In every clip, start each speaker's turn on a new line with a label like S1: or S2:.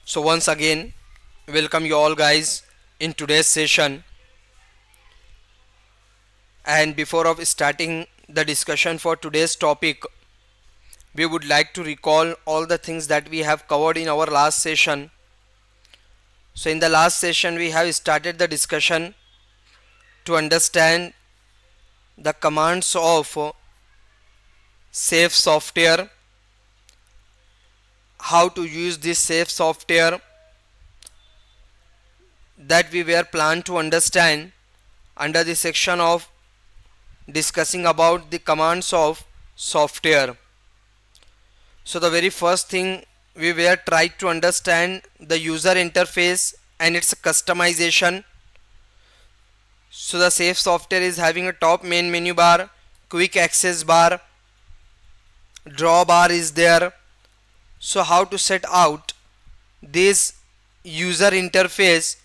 S1: So once again, welcome you all guys in today's session. And before of starting the discussion for today's topic, we would like to recall all the things that we have covered in our last session. So in the last session, we have started the discussion to understand the commands of safe software, how to use this safe software that we were planned to understand under the section of discussing about the commands of software. So the very first thing we were trying to understand the user interface and its customization. So the safe software is having a top main menu bar, quick access bar, draw bar is there. So how to set out this user interface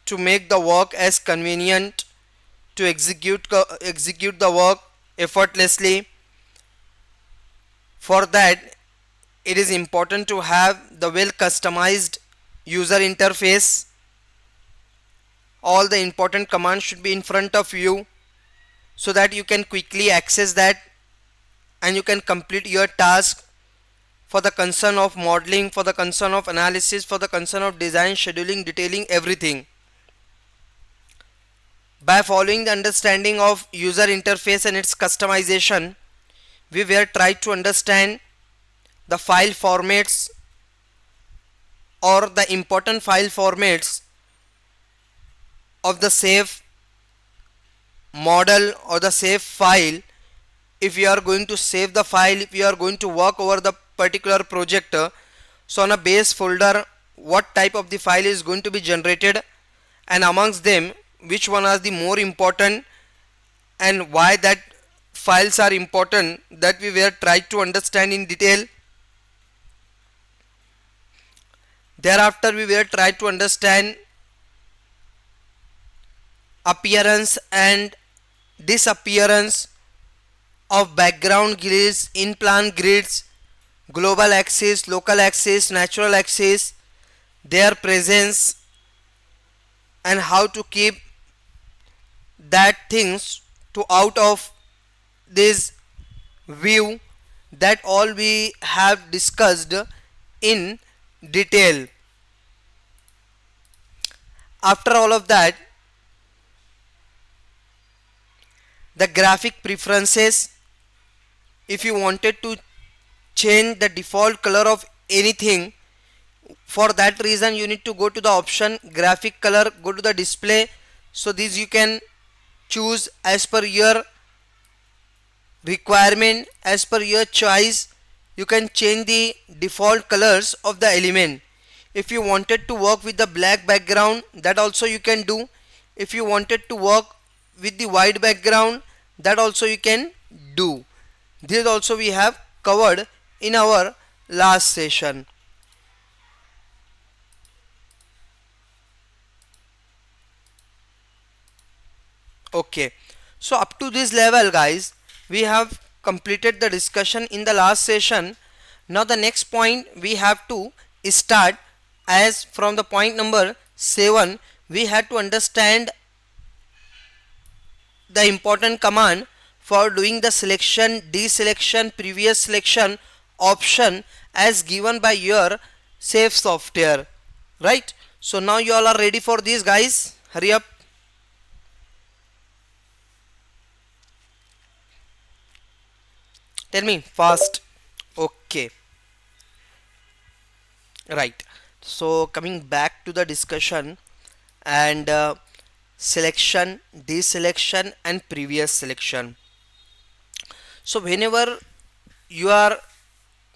S1: to make the work as convenient to execute the work effortlessly. For that, it is important to have the well customized user interface. All the important commands should be in front of you so that you can quickly access that and you can complete your task for the concern of modeling, for the concern of analysis, for the concern of design, scheduling, detailing, everything. By following the understanding of user interface and its customization, we were trying to understand the file formats or the important file formats of the safe model or the safe file. If you are going to save the file, if you are going to work over the particular project, so on a base folder what type of the file is going to be generated, and amongst them which one are the more important and why that files are important, that we were trying to understand in detail. Thereafter we were trying to understand appearance and disappearance of background grids, in-plan grids, global axis, local axis, natural axis, their presence, and how to keep that things to out of this view. That all we have discussed in detail. After all of that, the graphic preferences, if you wanted to change the default color of anything, for that reason you need to go to the option graphic color, go to the display. So this you can choose as per your requirement, as per your choice. You can change the default colors of the element. If you wanted to work with the black background, that also you can do. If you wanted to work with the white background, that also you can do. This also we have covered in our last session. Okay, so up to this level guys, we have completed the discussion in the last session. Now the next point we have to start, as from the point number 7 we had to understand the important command for doing the selection, deselection, previous selection option as given by your safe software, right? So now you all are ready for this guys, hurry up. Tell me fast. Okay, right. So coming back to the discussion and selection, deselection, and previous selection. So whenever you are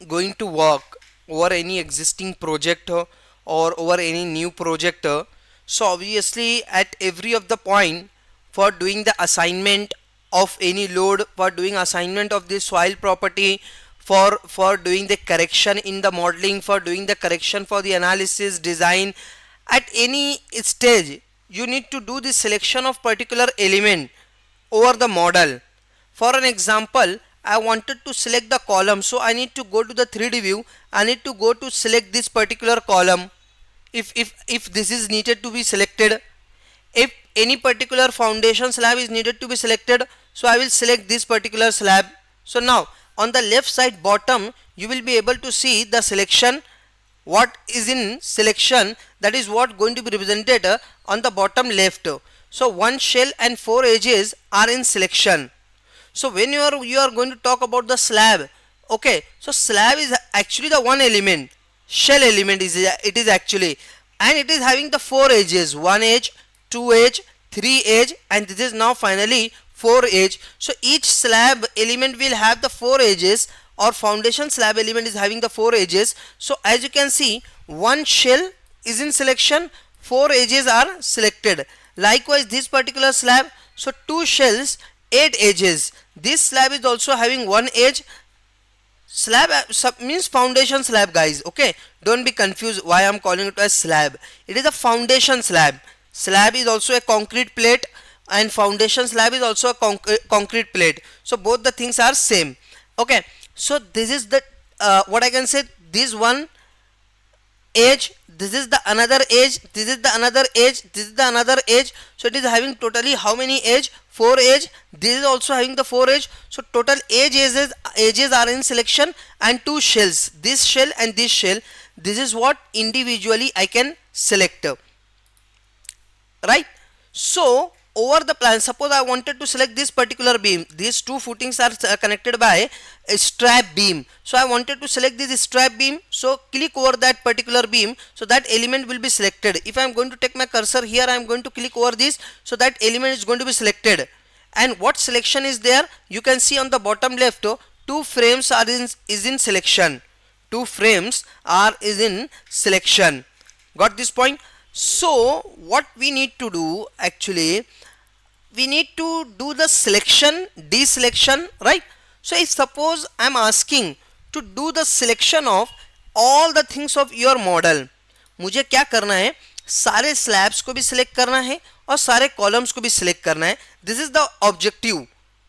S1: going to work over any existing project or over any new project, so obviously at every of the point for doing the assignment of any load, for doing assignment of the soil property, for doing the correction in the modeling, for doing the correction for the analysis design, at any stage you need to do the selection of particular element over the model. For an example, I wanted to select the column, so I need to go to the 3D view, I need to go to select this particular column. if this is needed to be selected, if any particular foundation slab is needed to be selected, so I will select this particular slab. So now on the left side bottom you will be able to see the selection, what is in selection, that is what going to be represented on the bottom left. So one shell and 4 edges are in selection. So when you are going to talk about the slab, okay, so slab is actually the one element, shell element is it is actually, and it is having the 4 edges, 1 edge, 2 edge, 3 edge, and this is now finally 4 edge. So each slab element will have the 4 edges, or foundation slab element is having the 4 edges. So as you can see, one shell is in selection, 4 edges are selected. Likewise this particular slab, so 2 shells, 8 edges. This slab is also having 1 edge. Slab means foundation slab, guys, okay, don't be confused why I'm calling it as slab. It is a foundation slab. Slab is also a concrete plate and foundation slab is also a concrete plate, so both the things are same. Okay, so this is the what I can say, this one edge, this is the another edge, this is the another edge, this is the another edge. So it is having totally how many edge, 4 edge. This is also having the 4 edge. So total edges are in selection, and 2 shells, this shell and this shell. This is what individually I can select, right? So over the plan, suppose I wanted to select this particular beam, these 2 footings are connected by a strap beam, so I wanted to select this strap beam. So click over that particular beam, so that element will be selected. If I am going to take my cursor here, I am going to click over this, so that element is going to be selected. And what selection is there, you can see on the bottom left, 2 frames are is in selection, 2 frames are is in selection. Got this point? So what we need to do, actually we need to do the selection deselection, right? So if suppose I am asking to do the selection of all the things of your model, मुझे क्या करना है, सारे slabs को भी select करना है और सारे columns को भी select करना है. This is the objective.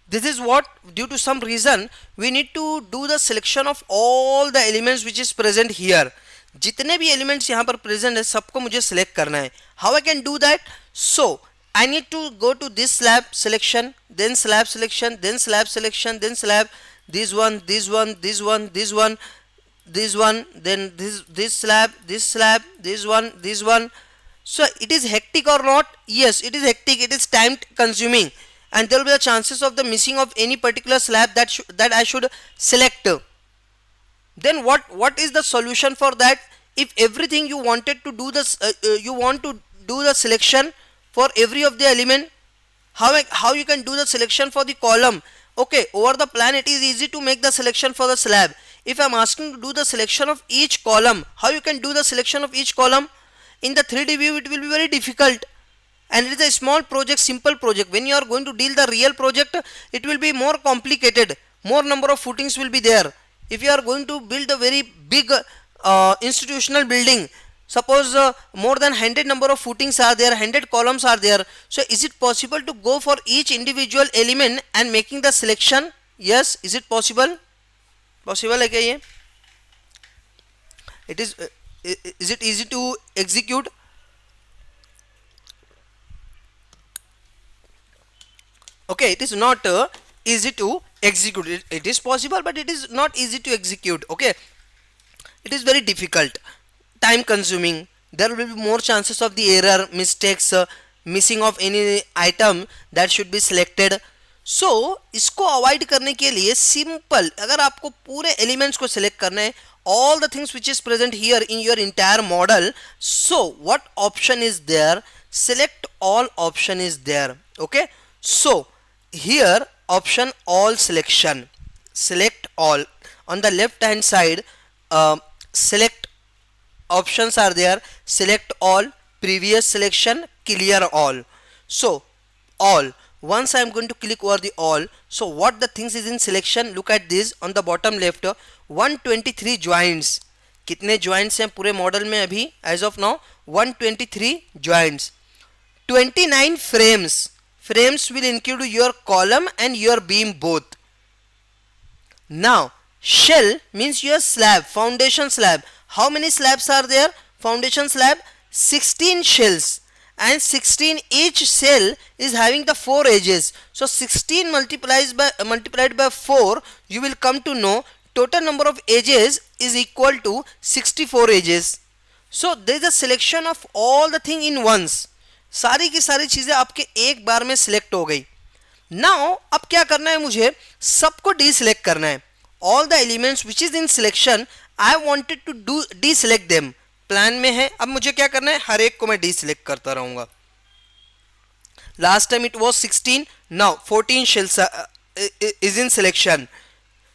S1: This is what, due to some reason, we need to do the selection of all the elements which is present here. जितने भी elements यहाँ पर present है, सबको मुझे select करना है. How I can do that? So I need to go to this slab selection, then slab selection, then slab selection, then slab, this one, this one, this one, this one, this one, then this slab, this one, this one. So it is hectic or not? Yes, it is hectic. It is time consuming, and there will be the chances of the missing of any particular slab that I should select. Then what is the solution for that? If everything you wanted to do this, you want to do the selection for every of the element, how you can do the selection for the column? Okay, over the plan it is easy to make the selection for the slab. If I am asking to do the selection of each column, how you can do the selection of each column? In the 3D view it will be very difficult, and it is a small project, simple project. When you are going to deal the real project, it will be more complicated, more number of footings will be there. If you are going to build a very big institutional building, suppose more than 100 number of footings are there, 100 columns are there, so is it possible to go for each individual element and making the selection? Yes, is it possible? Possible है क्या ये? It is it easy to execute? Okay, it is not easy to execute. It is possible, but it is not easy to execute. Okay, it is very difficult, time consuming. There will be more chances of the error, mistakes, missing of any item that should be selected. So इसको avoid करने के लिए simple, अगर आपको पूरे elements को select करना है, all the things which is present here in your entire model, so what option is there? Select all option is there. Okay, so here option all selection, select all. On the left hand side, select options are there, select all, previous selection, clear all. So all, once I am going to click over the all, so what the things is in selection, look at this on the bottom left, 123 joints. कितने joints हैं पूरे model में अभी as of now? 123 joints. 29 frames. Frames will include your column and your beam both. Now shell means your slab, foundation slab. How many slabs are there? Foundation slab 16 shells and 16 each cell is having the 4 edges. So 16 multiplied by 4, you will come to know total number of edges is equal to 64 edges. So there is a selection of all the thing in once. सारी की सारी चीजें आपके एक बार में select हो गई. Now अब क्या करना है, मुझे सबको डीसिलेक्ट करना है. All the elements which is in selection I wanted to do deselect them. Plan में है, अब मुझे क्या करना है, हर एक को मैं डीसिलेक्ट करता रहूंगा. Last time it was 16, now 14 shells is in selection.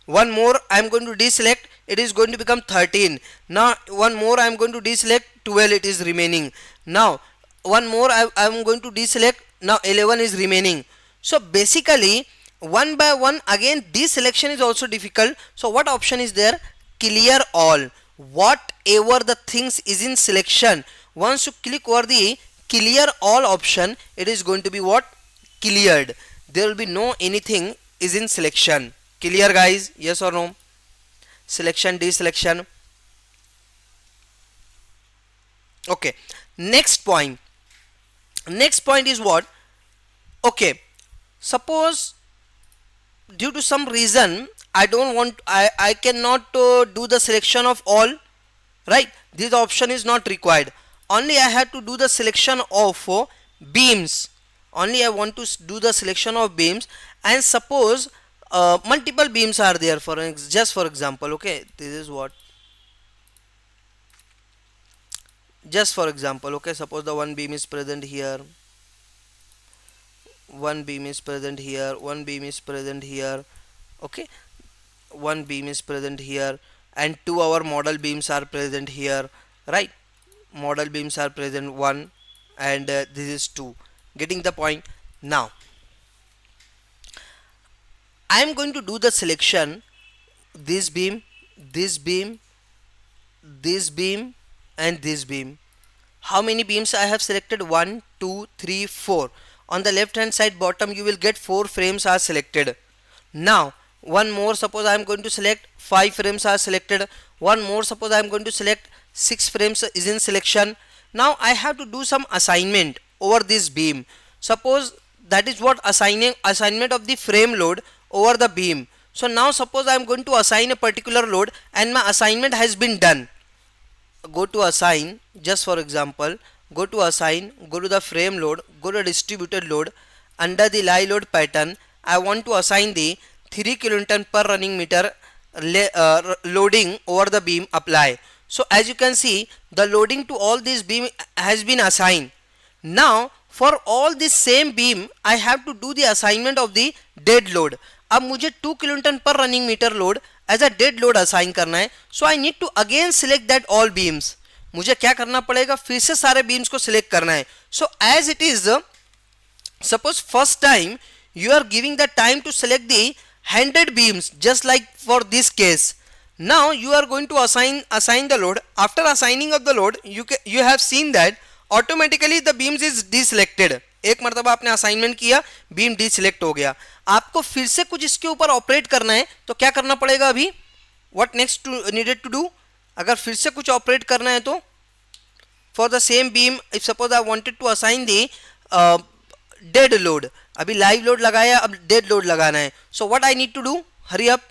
S1: One more I am going to deselect, it is going to become 13. Now one more I am going to deselect, 12 it is remaining. Now one more I am going to deselect, now 11 is remaining. So basically one by one again deselection is also difficult. So what option is there? Clear all. Whatever the things is in selection, once you click over the clear all option, it is going to be what? Cleared. There will be no anything is in selection. Clear guys? Yes or no? Selection, deselection. Okay, next point. Next point is what? Okay, suppose due to some reason I don't want, I cannot do the selection of all, right? This option is not required. Only I have to do the selection of beams. Only I want to do the selection of beams, and suppose multiple beams are there, for just for example. Okay, this is what, just for example. Okay, suppose the one beam is present here, one beam is present here, one beam is present here. Okay, one beam is present here, and two our model beams are present here, right? Model beams are present, one, and this is two. Getting the point? Now I am going to do the selection, this beam, this beam, this beam, and this beam. How many beams I have selected? 1, 2, 3, 4. On the left hand side bottom you will get 4 frames are selected. Now one more, suppose I am going to select 5 frames are selected. One more, suppose I am going to select 6 frames is in selection. Now I have to do some assignment over this beam. Suppose that is what assignment of the frame load over the beam. So now suppose I am going to assign a particular load and my assignment has been done. Go to assign, just for example, go to assign, go to the frame load, go to distributed load. Under the live load pattern I want to assign the 3 kilonewton per running meter loading over the beam, apply. So as you can see, the loading to all this beam has been assigned. Now for all this same beam I have to do the assignment of the dead load. अब मुझे 2 kilonewton per running meter load as a dead load assign करना है. So I need to again select that all beams. मुझे क्या करना पड़ेगा, फिर से सारे बीम्स को सिलेक्ट करना है. So as it is, suppose first time you are giving the time to select the 100 beams, just like for this case. Now you are going to assign the load. After assigning of the load, you have seen that automatically the beams is deselected. एक मरतबा आपने assignment किया, beam डीसिलेक्ट हो गया. आपको फिर से कुछ इसके ऊपर ऑपरेट करना है तो क्या करना पड़ेगा अभी, what next needed to do. अगर फिर से कुछ ऑपरेट करना है तो for the same beam, if suppose I wanted to assign the dead load, अभी लाइव लोड लगाया, अब डेड लोड लगाना है. So what I need to do, hurry up.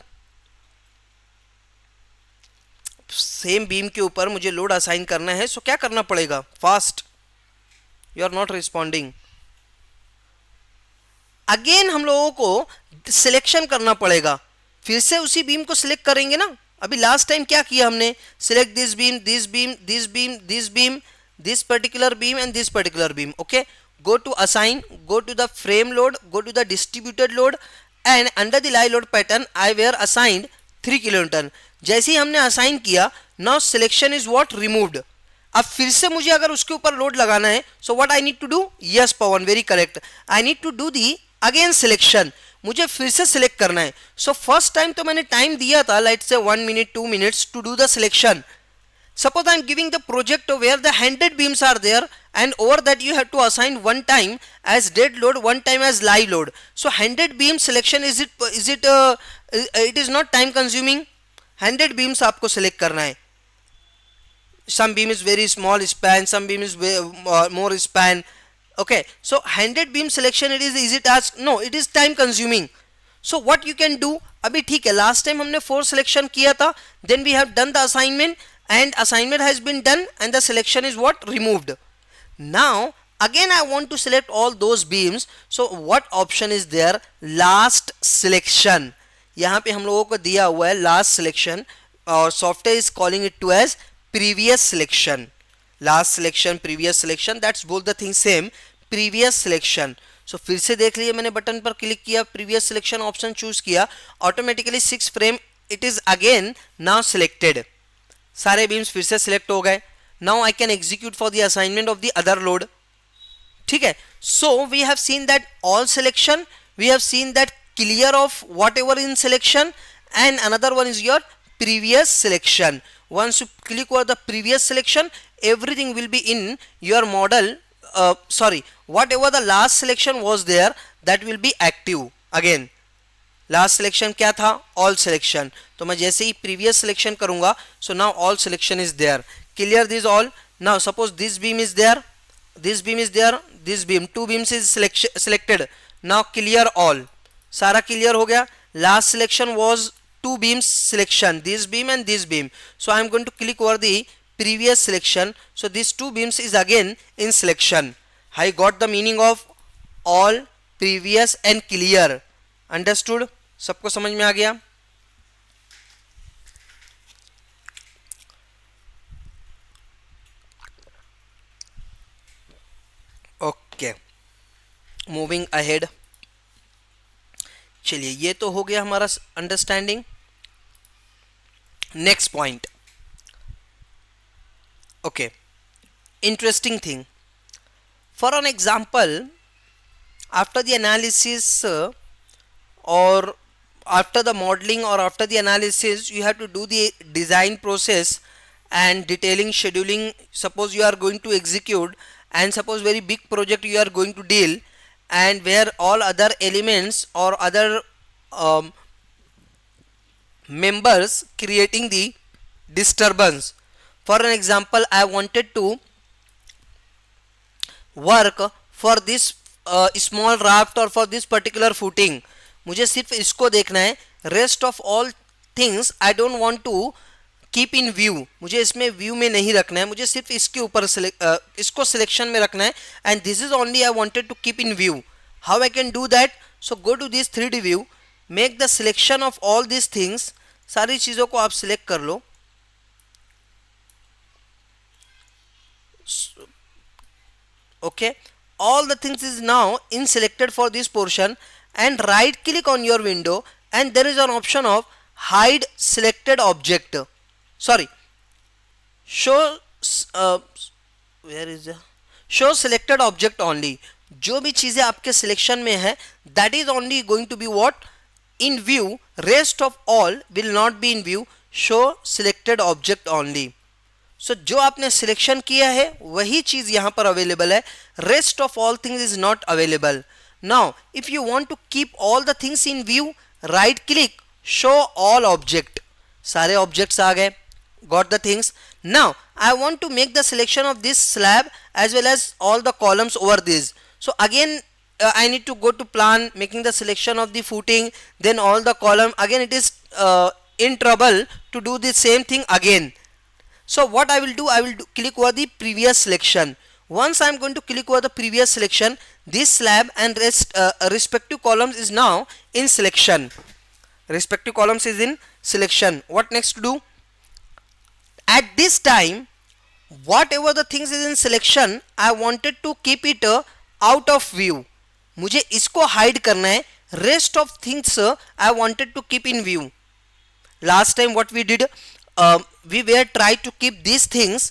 S1: Same beam के ऊपर मुझे लोड असाइन करना है, सो क्या करना पड़ेगा, fast. You are not responding. Again हम लोगों को सिलेक्शन करना पड़ेगा, फिर से उसी बीम को सिलेक्ट करेंगे ना. अभी लास्ट टाइम क्या किया हमने, select this beam, this beam, this beam, this beam, this particular beam and this particular beam. Okay, go to assign, go to the frame load, go to the distributed load, and under the live load pattern I were assigned 3 kilonewton. जैसे ही हमने assign किया, now selection is what, removed. अब फिर से मुझे अगर उसके ऊपर लोड लगाना है, so what I need to do, yes Pawan, very correct, I need to do the again selection. मुझे फिर से सिलेक्ट करना है. so first time तो मैंने टाइम दिया था, let's say 1 minute 2 minutes to do the selection. Suppose I am giving the project where the 100 beams are there, and over that you have to assign one time as dead load, one time as live load. So 100 beam selection, it is not time consuming. 100 beams आपको select करना है. some beam is very small span, some beam is more span. Okay, so 100 beam selection, it is easy task? No, it is time consuming. So what you can do, अभी ठीक है, last time हमने 4 selection किया था, then we have done the assignment and assignment has been done and the selection is what, removed. Now again I want to select all those beams, so what option is there, last selection. यहाँ पे हम लोगों को दिया हुआ है last selection और software is calling it to as previous selection. Last selection, previous selection, that's both the things same, previous selection. So फिर से देख लिए, मैंने बटन पर क्लिक किया, previous selection ऑप्शन चूज किया, automatically 6 frame it is again now selected. सारे beams फिर से सिलेक्ट हो गए. Now I can execute for the assignment of the other load. ठीक है, so we have seen that all selection, we have seen that clear of whatever in selection, and another one is your previous selection. Once you click over the previous selection, everything will be in your model, sorry, whatever the last selection was there, that will be active again. Last selection क्या था, all selection. तो मैं जैसे ही previous selection करूंगा, so now all selection is there, clear this all. Now suppose this beam is there, this beam is there, this beam, 2 beams is selected. Now clear all, सारा clear हो गया. Last selection was 2 beams selection, this beam and this beam. So I am going to click over the previous selection. So these 2 beams is again in selection. I got the meaning of all, previous and clear. Understood? सबको समझ में आ गया? Okay, moving ahead. चलिए, ये तो हो गया हमारा understanding. Next point. Okay, interesting thing. For an example, after the analysis or after the modeling or after the analysis, you have to do the design process and detailing, scheduling. Suppose you are going to execute, and suppose very big project you are going to deal, and where all other elements or other members creating the disturbance. For an example, I wanted to work for this small raft or for this particular footing. मुझे सिर्फ इसको देखना है, rest of all things I don't want to keep in view. मुझे इसमें view में नहीं रखना है, मुझे सिर्फ इसके ऊपर इसको सिलेक्शन में रखना है, and this is only I wanted to keep in view. How I can do that? So go to this 3D view, make the selection of all this things. सारी चीज़ों को आप सिलेक्ट कर लो. Okay, all the things is now in selected for this portion, and right click on your window, and there is an option of hide selected object. Sorry, show where is the show selected object only. जो भी चीजें आपके selection में है, that is only going to be what, in view. Rest of all will not be in view. Show selected object only. सो जो आपने selection किया है वही चीज यहां पर अवेलेबल है. Rest of all things is not available. Now if you want to keep all the things in view, right click, show all object. सारे ऑब्जेक्ट्स आ गए. Got the things. Now I want to make the selection of this slab as well as all the columns over this. So again I need to go to plan, making the selection of the footing, then all the column. Again it is in trouble to do the same thing again. So what I will do, I will click over the previous selection. Once I am going to click over the previous selection, this slab and respective columns is now in selection. Respective columns is in selection. What next to do? At this time, whatever the things is in selection, I wanted to keep it out of view. मुझे इसको hide करना है. Rest of things I wanted to keep in view. Last time what we did, we were trying to keep these things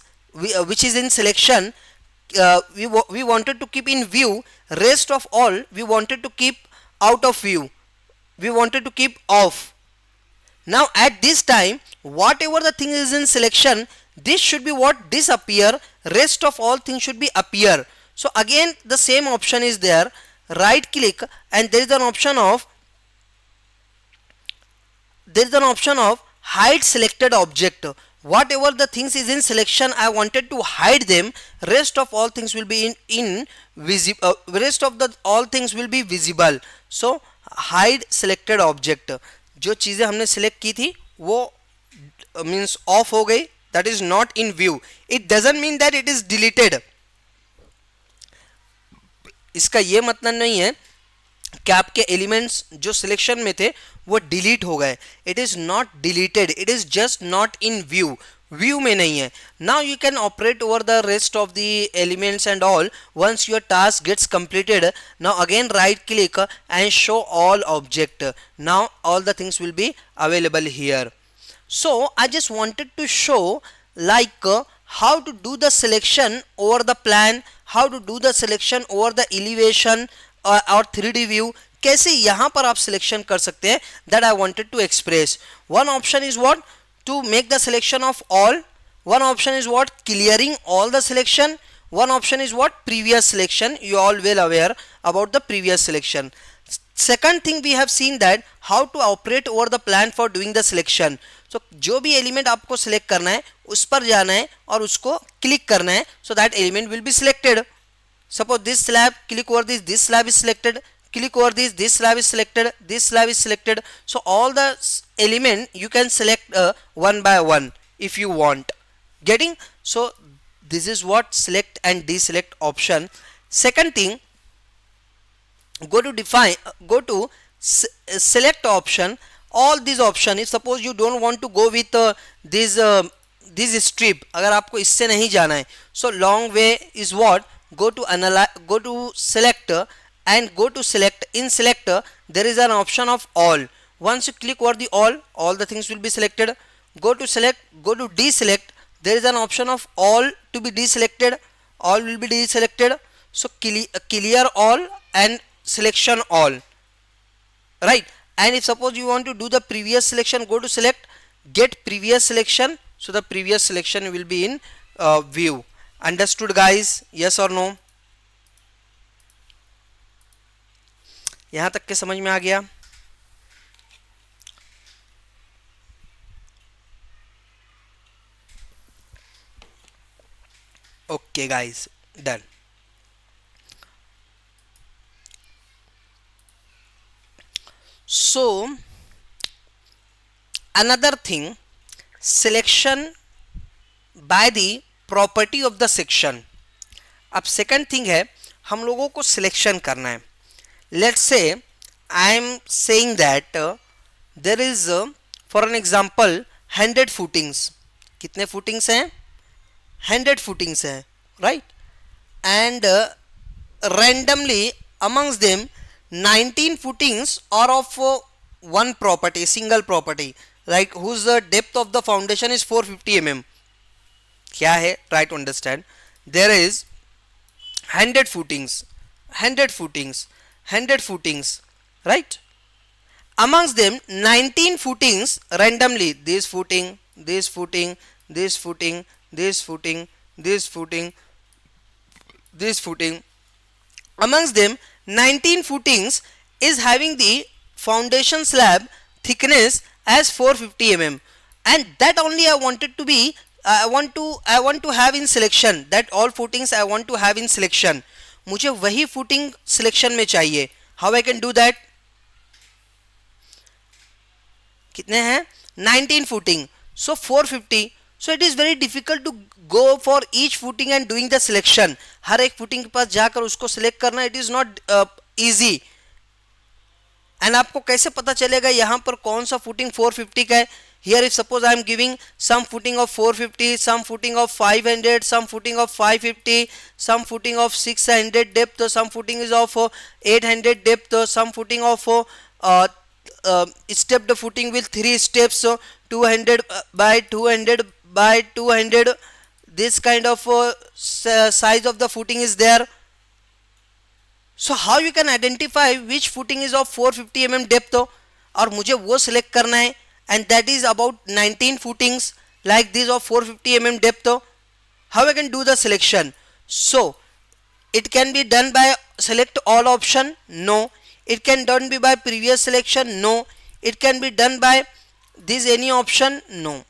S1: which is in selection, we wanted to keep in view. Rest of all we wanted to keep out of view, we wanted to keep off. Now at this time, whatever the thing is in selection, this should be what, disappear. Rest of all things should be appear. So again the same option is there. Right click, and there is an option of hide selected object. whatever the things is in selection I wanted to hide them, rest of all things will be in visible, rest of the all things will be visible. So hide selected object, जो चीजें हमने select की थी वो means off हो गई, that is not in view. It doesn't mean that it is deleted. इसका ये मतलब नहीं है कि आपके एलिमेंट्स जो सिलेक्शन में थे वो डिलीट हो गए. It is not deleted, it is just not in view, view में नहीं है. Now you can operate over the rest of the elements and all. Once your task gets completed, now again right click and show all object. Now all the things will be available here. So I just wanted to show like how to do the selection over the plan, how to do the selection over the elevation or 3D view. कैसे यहाँ पर आप selection कर सकते हैं, that I wanted to express. One option is what? To make the selection of all. One option is what? Clearing all the selection. One option is what? Previous selection. You all well aware about the previous selection. Second thing we have seen that how to operate over the plan for doing the selection. So जो भी element आपको select करना है उस पर जाना है और उसको क्लिक करना है, so that element will be selected. Suppose this slab, click over this slab is selected, click over this slab is selected, this slab is selected. So all the element you can select one by one if you want. Getting? So this is what select and deselect option. Second thing, go to define, go to select option. All these option, if suppose you don't want to go with this strip, अगर आपको इससे नहीं जाना है, so long way is what? Go to analyze, go to select and go to select. In select there is an option of all. Once you click over the all the things will be selected. Go to select, go to deselect. There is an option of all to be deselected. All will be deselected. So clear all and selection all, right? And if suppose you want to do the previous selection, go to select, get previous selection. So the previous selection will be in view. Understood guys? Yes or no? यहाँ तक के समझ में आ गया? Okay guys, done. So another thing, selection by the property of the section. अब second thing है हम लोगों को selection करना है. Let's say I am saying that there is for an example 100 footings. कितने footings हैं? 100 footings हैं, right? And randomly amongst them 19 footings are of one property, single property, like whose depth of the foundation is 450 mm. क्या है? Try to understand. There is 100 footings, 100 footings, 100 footings, right? Amongst them 19 footings randomly, this footing, this footing, this footing, this footing, this footing, this footing. Amongst them 19 footings is having the foundation slab thickness as 450 mm, and that only I wanted to be I want to have in selection. That all footings I want to have in selection. मुझे वही footing selection में चाहिए. How I can do that? कितने हैं? 19 footing. So 450. So it is very difficult to go for each footing and doing the selection. हर एक footing के पास जाकर उसको select करना, it is not easy. And आपको कैसे पता चलेगा यहाँ पर कौन सा footing 450 का है? Here if suppose I am giving some footing of 450, some footing of 500, some footing of 550, some footing of 600 depth, some footing is of 800 depth, some footing of stepped footing with 3 steps, 200 by 200 by 200, this kind of size of the footing is there. So how you can identify which footing is of 450 mm depth और मुझे वो select करना है, and that is about 19 footings like this of 450 mm depth. How I can do the selection? So it can be done by select all option? No. It can done be by previous selection? No. It can be done by this any option? No.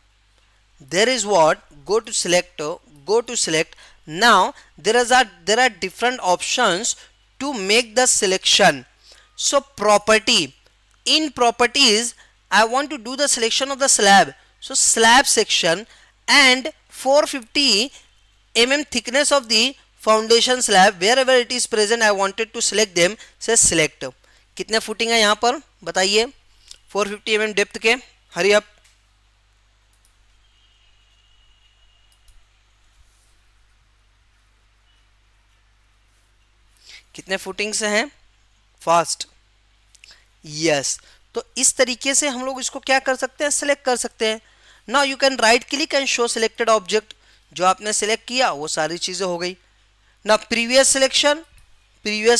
S1: there is what, go to select, go to select. Now there are different options to make the selection. So property, in properties I want to do the selection of the slab, so slab section, and 450 thickness of the foundation slab, wherever it is present I wanted to select them, say select. कितने footing है यहाँ पर बताइए, 450 depth के, hurry up, कितने footing से हैं, fast, yes. तो इस तरीके से हम लोग इसको क्या कर सकते हैं, सिलेक्ट कर सकते हैं। Now you can write click and show selected object, जो आपने सिलेक्ट किया वो सारी चीजें हो गई ना। previous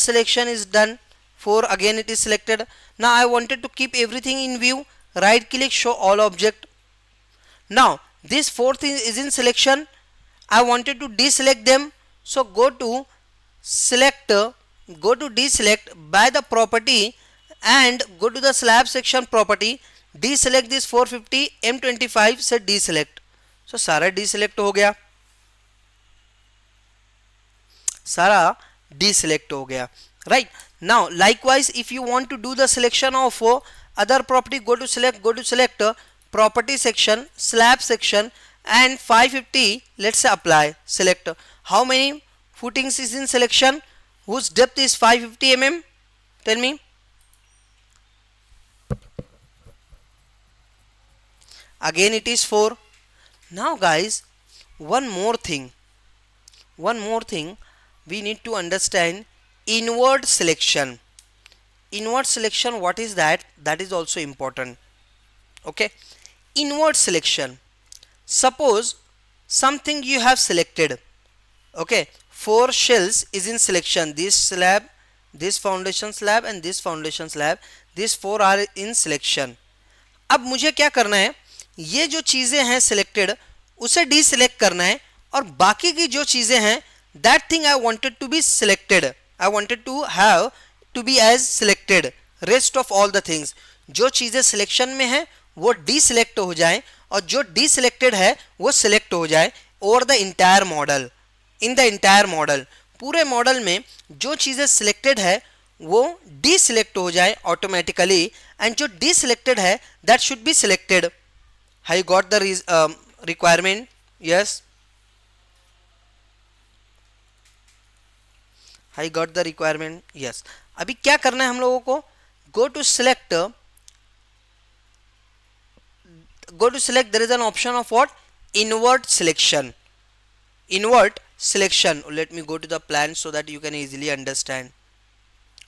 S1: selection is done, for again it is selected. Now I wanted to keep everything in view, right click show all object. Now this fourth is in selection, I wanted to deselect them, so go to select, go to deselect by the property and go to the slab section property, deselect this 450 M25 से deselect, so सारा deselect हो गया, सारा deselect हो गया, right? Now likewise if you want to do the selection of other property, go to select property section, slab section, and 550, let's say apply, select. How many footings is in selection, whose depth is 550 tell me. Again it is 4. Now guys, one more thing we need to understand, inward selection. Inward selection, what is that? That is also important. Okay, inward selection, suppose something you have selected, okay, 4 shells is in selection, this slab, this foundation slab and this foundation slab, these 4 are in selection. अब मुझे क्या करना है, ये जो चीजें हैं selected उसे डीसिलेक्ट करना है, और बाकी की जो चीजें हैं, that thing I wanted to be selected, I wanted to have to be as selected, rest of all the things, जो चीजें सिलेक्शन में हैं वो डीसिलेक्ट हो जाएं और जो डीसिलेक्टेड है वो सिलेक्ट हो जाए over the entire model, in the entire model, पूरे मॉडल में जो चीजें सिलेक्टेड है वो डीसिलेक्ट हो जाए ऑटोमेटिकली, एंड जो डीसिलेक्टेड है that should be selected. How you got the requirement? Yes, how got the requirement? Yes. अभी क्या करना है हम लोगों को, go to select, there is an option of what, invert selection, invert selection. Let me go to the plan so that you can easily understand.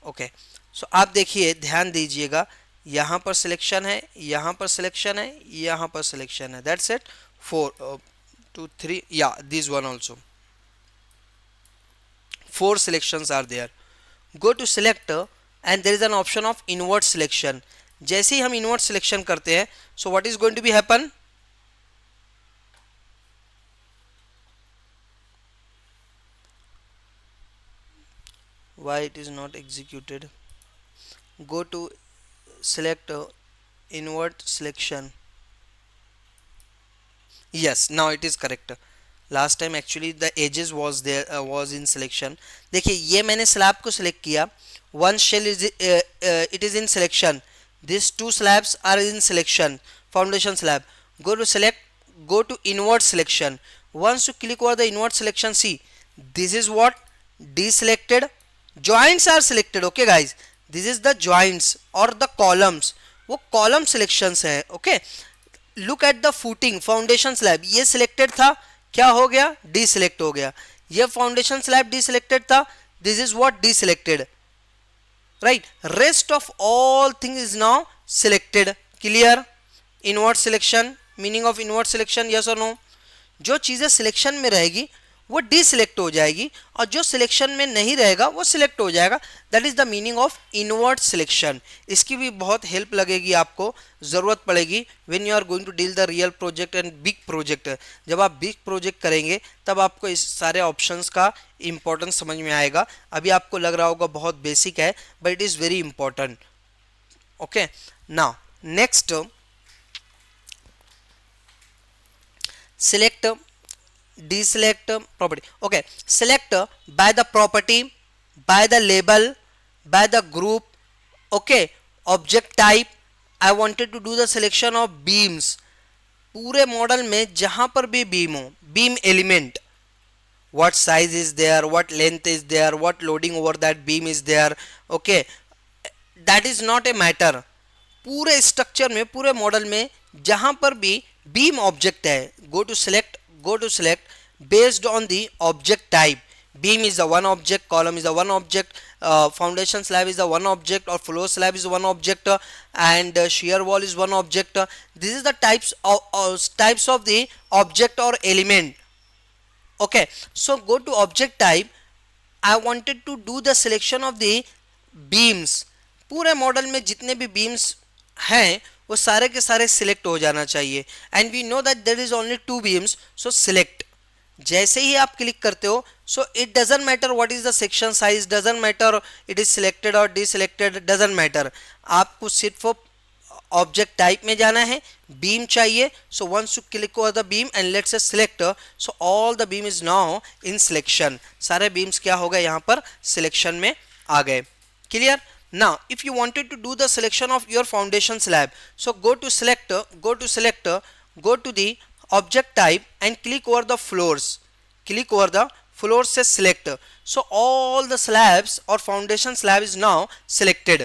S1: Okay, so आप देखिए, ध्यान दीजिएगा, यहाँ पर सिलेक्शन है, यहाँ पर सिलेक्शन है, यहाँ पर सिलेक्शन है, that's it. 4 2 3, yeah, this one also 4 selections are there. Go to select and there is an option of invert selection. जैसे ही हम invert selection करते हैं, so what is going to be happen? Why it is not executed? Go to select invert selection. Yes, now it is correct. Last time actually the edges was there, was in selection. देखिए ये मैंने slab को select किया, one shell is it is in selection, this 2 slabs are in selection, foundation slab. Go to select, go to invert selection. Once you click over the invert selection, see this is what, deselected, joints are selected. Okay guys, this is the joints or the columns, वो column selections है. Okay, look at the footing, foundation slab, ये selected था, क्या हो गया, डीसिलेक्ट हो गया. ये फाउंडेशन स्लैब डीसिलेक्टेड था, this is what deselected, right. Rest of all thing is now selected. Clear? Invert selection, meaning of invert selection, yes और नो? जो चीजें सिलेक्शन में रहेगी वो डीसिलेक्ट हो जाएगी और जो सिलेक्शन में नहीं रहेगा वो सिलेक्ट हो जाएगा. That is the meaning of invert selection. इसकी भी बहुत हेल्प लगेगी, आपको ज़रूरत पड़ेगी when you are going to deal the real project and big project. जब आप बिग प्रोजेक्ट करेंगे तब आपको इस सारे ऑप्शंस का इंपॉर्टेंस समझ में आएगा. अभी आपको लग रहा होगा बहुत बेसिक है, but it is very important. Okay, now next select, deselect property. Okay, select by the property, by the label, by the group. Okay, object type, I wanted to do the selection of beams. पूरे model में जहां पर भी beam हो, beam element, what size is there, what length is there, what loading over that beam is there. Okay, that is not a matter. पूरे structure में, पूरे model में जहां पर भी बीम ऑब्जेक्ट है, go to select based on the object type. Beam is the one object, column is the one object, foundation slab is the one object, or floor slab is one object, and shear wall is one object. This is the types of the object or element. Okay, so go to object type. I wanted to do the selection of the beams. पूरे model में जितने भी beams हैं वो सारे के सारे select हो जाना चाहिए. And we know that there is only two beams, so select. जैसे ही आप क्लिक करते हो, so it doesn't matter what is the section size, doesn't matter it is selected और डिसलेक्टेड, डजंट मैटर. आपको सिर्फ ऑब्जेक्ट टाइप में जाना है, बीम चाहिए. So once you click over the beam and let's say select, so all the beam is now in selection. सारे beams क्या हो गए यहाँ पर सिलेक्शन में आ गए. Clear. Now if you wanted to do the selection of your foundation slab, so go to select, go to the object type and click over the floors. Click over the floors से select. So all the slabs or foundation slab is now selected.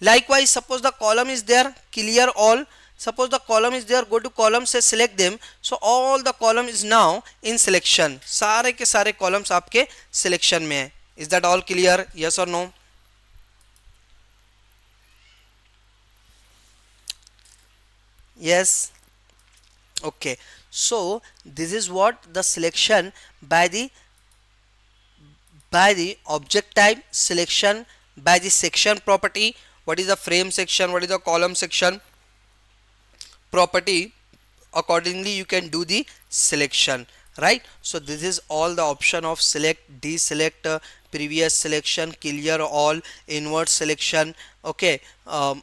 S1: Likewise, suppose the column is there, clear all. Suppose the column is there, go to column से select them. So all the column is now in selection. सारे के सारे columns आपके selection में है. Is that all clear? Yes or no? Yes. Okay, so this is what the selection by the object type, selection by the section property. What is the frame section, what is the column section property, accordingly you can do the selection, right? So this is all the option of select, deselect, previous selection, clear all, invert selection. Okay,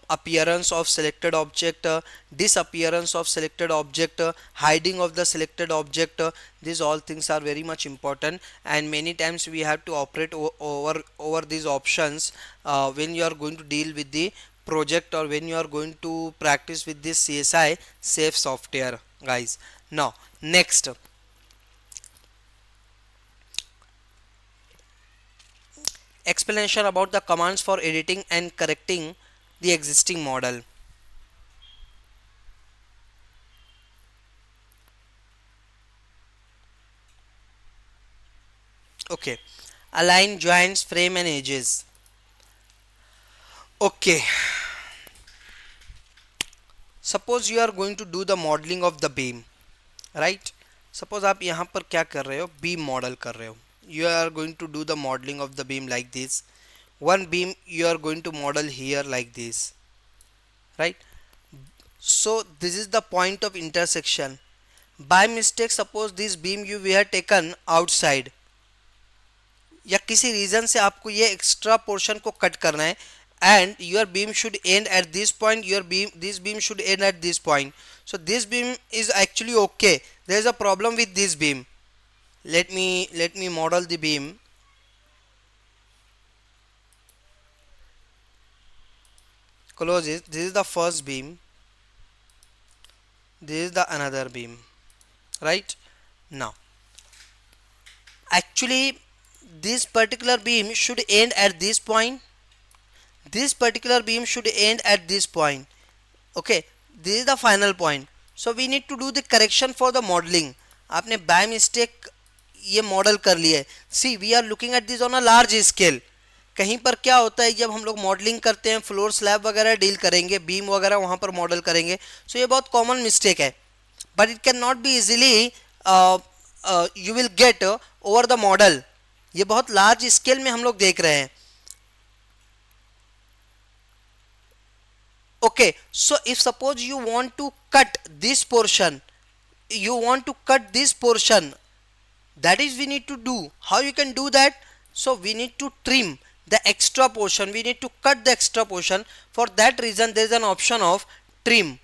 S1: appearance of selected object, disappearance of selected object, hiding of the selected object. These all things are very much important, and many times we have to operate over these options when you are going to deal with the project or when you are going to practice with this CSI safe software, guys. Now next, explanation about the commands for editing and correcting the existing model. Okay, align joints, frame and edges. Okay, suppose you are going to do the modeling of the beam, right? Suppose आप यहाँ पर क्या कर रहे हो, beam model कर रहे हो. You are going to do the modeling of the beam like this. One beam you are going to model here like this, right? So this is the point of intersection. By mistake suppose this beam you were taken outside, या किसी reason से आपको ये extra portion को cut करना है, and your beam should end at this point, this beam should end at this point. So this beam is actually okay, there is a problem with this beam. Let me model the beam. Close it. This is the first beam, this is the another beam, right? Now actually this particular beam should end at this point, this particular beam should end at this point. Okay, this is the final point. So we need to do the correction for the modeling. आपने by mistake ये model कर लिया है. See we are looking at this on a large scale. कहीं पर क्या होता है जब हम लोग मॉडलिंग करते हैं, फ्लोर स्लैब वगैरह डील करेंगे, बीम वगैरह वहाँ पर मॉडल करेंगे, सो ये बहुत कॉमन मिस्टेक है. But it can not be easily you will get over the model. ये बहुत लार्ज स्केल में हम लोग देख रहे हैं. Okay, so if suppose you want to cut this portion, that is we need to do. How you can do that? So we need to trim the extra portion, we need to cut the extra portion. For that reason there is an option of trim,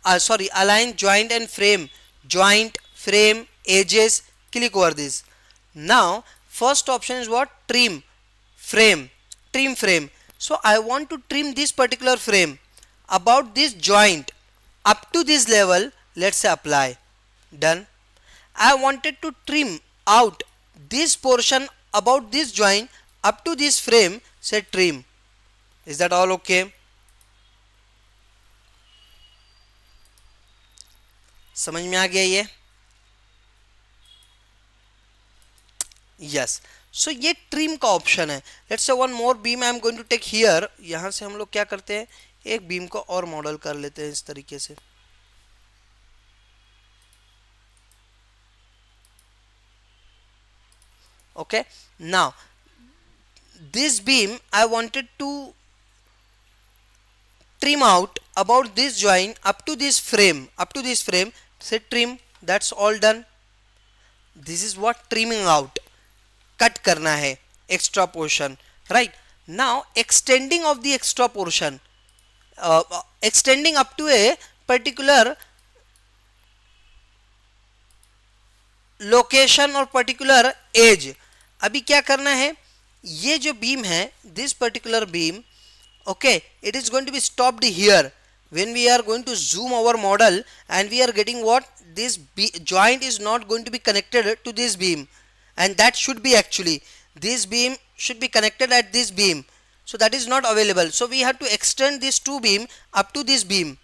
S1: align joint and frame. joint, frame, edges. Click over this. Now first option is what? Trim frame. Trim frame. So I want to trim this particular frame about this joint up to this level. Let's say apply. Done. I wanted to trim out this portion about this joint up to this frame. Say trim. Is that all okay? समझ में आ गया ये? Yes. सो ये trim का option है. Let's say one more beam I am going to take here. यहां से हम लोग क्या करते हैं, एक बीम को और मॉडल कर लेते हैं इस तरीके से. Okay. Now this beam I wanted to trim out about this joint up to this frame. Say trim. That's all done. This is what trimming out. Cut करना है extra portion, right? Now extending of the extra portion, extending up to a particular location और particular edge. अभी क्या करना है, ये जो beam है, this particular beam, okay, it is going to be stopped here when we are going to zoom our model and we are getting what this joint is not going to be connected to this beam, and that should be actually this beam should be connected at this beam, so that is not available. So we have to extend this two beam up to this beam.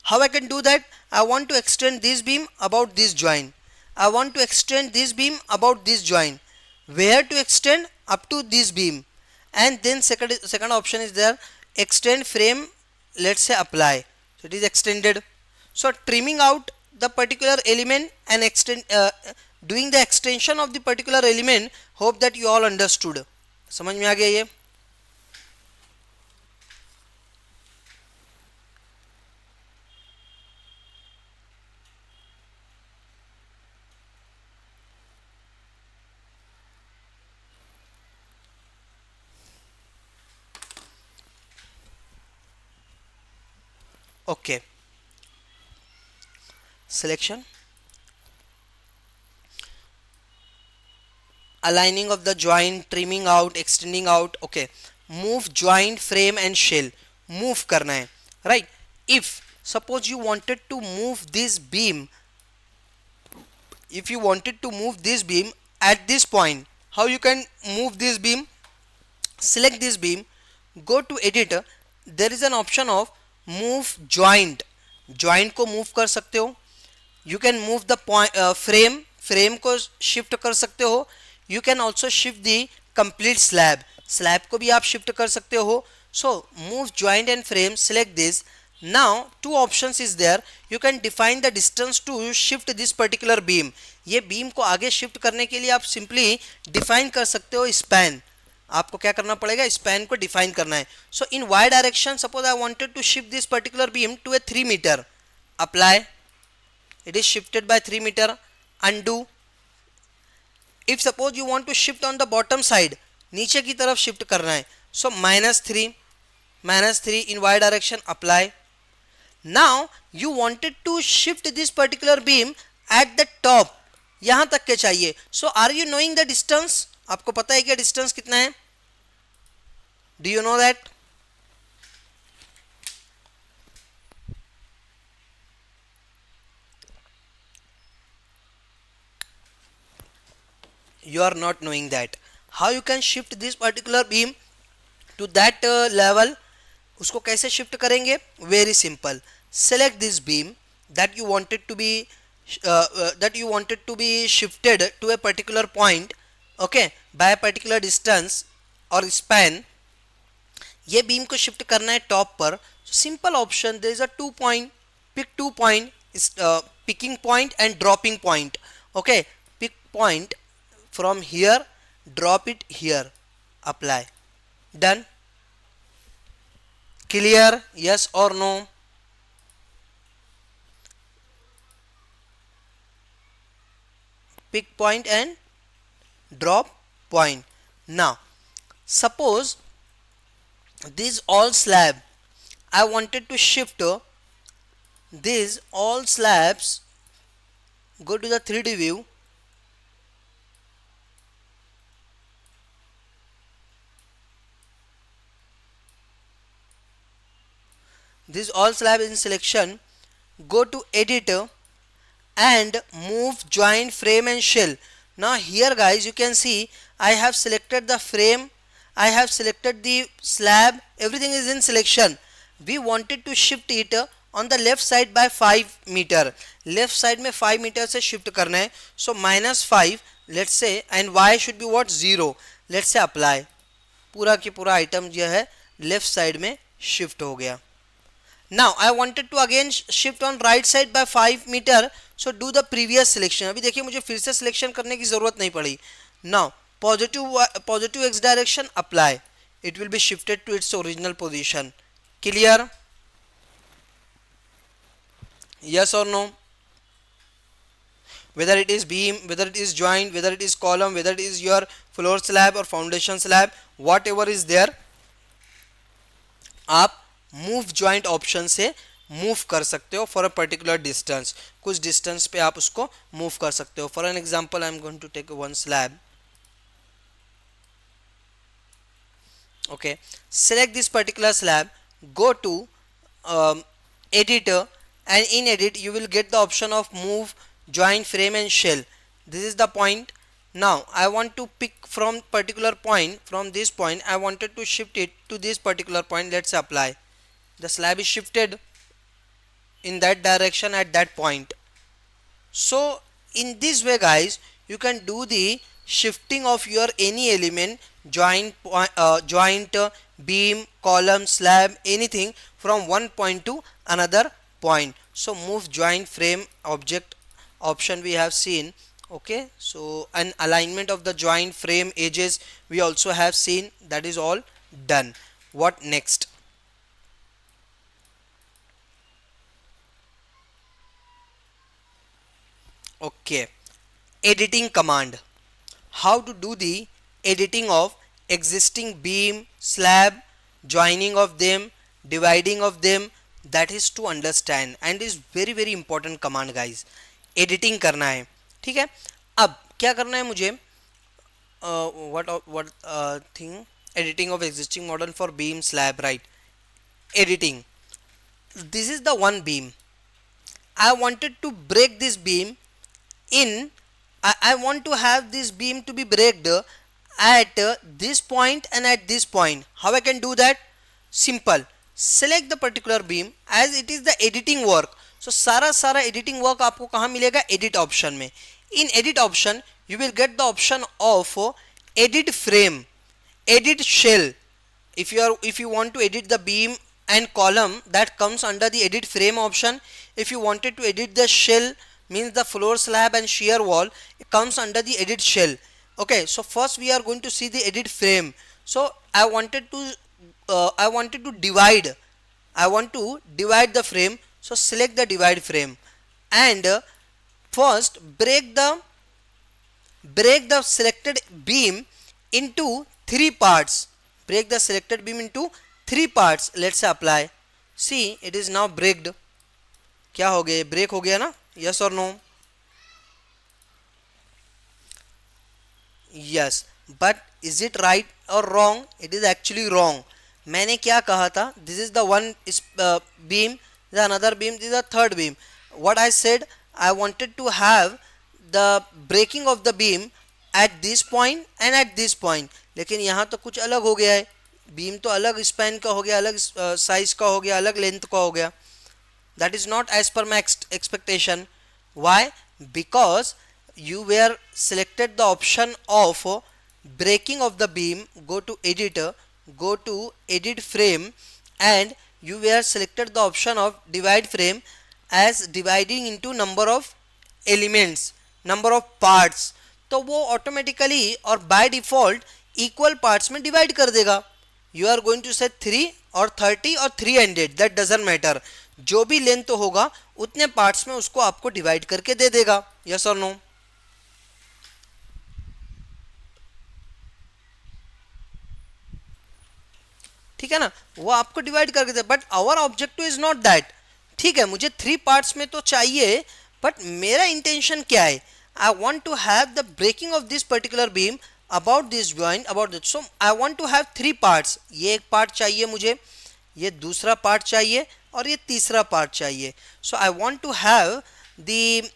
S1: How I can do that? I want to extend this beam about this joint. I want to extend this beam about this joint. Where to extend? Up to this beam. And then second option is there, extend frame. Let's say apply. So it is extended. So trimming out the particular element and doing the extension of the particular element. Hope that you all understood. समझ में आ गया ये? Okay. Selection, aligning of the joint, trimming out, extending out. Okay. Move joint, frame and shell. Move करना है, right? If suppose you wanted to move this beam, if you wanted to move this beam at this point, how you can move this beam? Select this beam, go to edit. There is an option of move joint. Joint को move कर सकते हो. You can move the frame. Frame को shift कर सकते हो. You can also shift the complete slab. Slab को भी आप shift कर सकते हो. So move joint and frame. Select this. Now two options is there. You can define the distance to shift this particular beam. ये beam को आगे shift करने के लिए आप simply define कर सकते हो span. आपको क्या करना पड़ेगा, स्पैन को डिफाइन करना है. So in Y direction suppose I wanted to shift this particular beam to a 3 metre. Apply. It is shifted by 3 metre. Undo. If suppose you want to shift on the bottom side, नीचे की तरफ shift करना है, so -3 in Y direction. Apply. Now you wanted to shift this particular beam at the top. यहां तक के चाहिए. So are you knowing the distance? आपको पता है क्या डिस्टेंस कितना है? Do you know that? You are not knowing that. How you can shift this particular beam to that level? उसको कैसे शिफ्ट करेंगे? Very simple. Select this beam that you wanted to be shifted to a particular point, okay, by a particular distance और span. ये beam को shift करना है top पर. Simple option, there is a 2 point. Pick 2 point, picking point and dropping point. Okay. Pick point from here, drop it here. Apply. Done. Clear? Yes और no? pick point and drop point. Now suppose this all slab, I wanted to shift these all slabs go to the 3D view. This all slab in selection. Go to editor and move join frame and shell. Now here guys, you can see I have selected the frame, I have selected the slab, everything is in selection. We wanted to shift it on the left side by 5 meter. Left side में 5 meter से shift करना है. So -5 let's say, and y should be what, 0. Let's say apply. पूरा की पूरा item जो है left side में शिफ्ट हो गया. Now I wanted to again shift on right side by 5 meter, so do the previous selection. अभी देखिए मुझे फिर से सिलेक्शन करने की ज़रूरत नहीं पड़ी. Now positive x direction apply, it will be shifted to its original position. Clear? Yes or no? Whether it is beam, whether it is joint, whether it is column, whether it is your floor slab or foundation slab, whatever is there, आप move joint option से move कर सकते हो फॉर अ particular distance. कुछ distance पे आप उसको मूव कर सकते हो. For an example I am going to take one slab. Okay, select this particular slab, go to editor, and in edit you will get the option of move join frame and shell. This is the point. Now I want to pick from particular point. From this point I wanted to shift it to this particular point. Let's apply. The slab is shifted in that direction at that point. So in this way guys, you can do the shifting of your any element, joint, beam, column, slab, anything from one point to another point. So move joint frame object option we have seen. Okay, so an alignment of the joint frame edges we also have seen. That is all done. What next? Okay, editing command. How to do the editing of existing beam, slab, joining of them, dividing of them, that is to understand and is very important command guys. Editing करना है, ठीक है. अब क्या करना है मुझे, what thing, editing of existing model for beam, slab, right? Editing. This is the one beam. I wanted to break this beam in, I want to have this beam to be braked at this point and at this point. How I can do that? Simple. Select the particular beam as it is the editing work. So सारा editing work आपको कहाँ मिलेगा? Edit option में. In edit option you will get the option of edit frame, edit shell. If you want to edit the beam and column, that comes under the edit frame option. If you wanted to edit the shell, means the floor slab and shear wall, it comes under the edit shell. Okay, so first we are going to see the edit frame. So I wanted to divide, I want to divide the frame. So select the divide frame and first break the selected beam into 3 parts. Break the selected beam into 3 parts. Let's say apply. See, it is now breaked. क्या हो गया? Break हो गया ना? Yes or no? Yes. But is it right or wrong? It is actually wrong. मैंने क्या कहा था? This is the one beam, this is another beam, this is the third beam. What I said, I wanted to have the breaking of the beam at this point and at this point. लेकिन यहाँ तो कुछ अलग हो गया है. Beam तो अलग स्पैन का हो गया, अलग साइज का हो गया, अलग लेंथ का हो गया. That is not as per my expectation. Why? Because you were selected the option of breaking of the beam. Go to editor, go to edit frame, and you were selected the option of divide frame as dividing into number of elements, number of parts. तो वो automatically और by default equal parts में divide कर देगा. You are going to से 3 और 30 और 300, that doesn't matter. जो भी लेंथ होगा उतने पार्ट्स में उसको आपको डिवाइड करके दे देगा. यस और नो? ठीक है ना, वो आपको डिवाइड करके दे. But our objective is not that. ठीक है, मुझे 3 पार्ट्स में तो चाहिए, बट मेरा इंटेंशन क्या है, I want to have the breaking of this particular beam about this joint about this, so I want to have three parts, ये एक पार्ट चाहिए मुझे, ये दूसरा पार्ट चाहिए और ये तीसरा पार्ट चाहिए. So I want to have the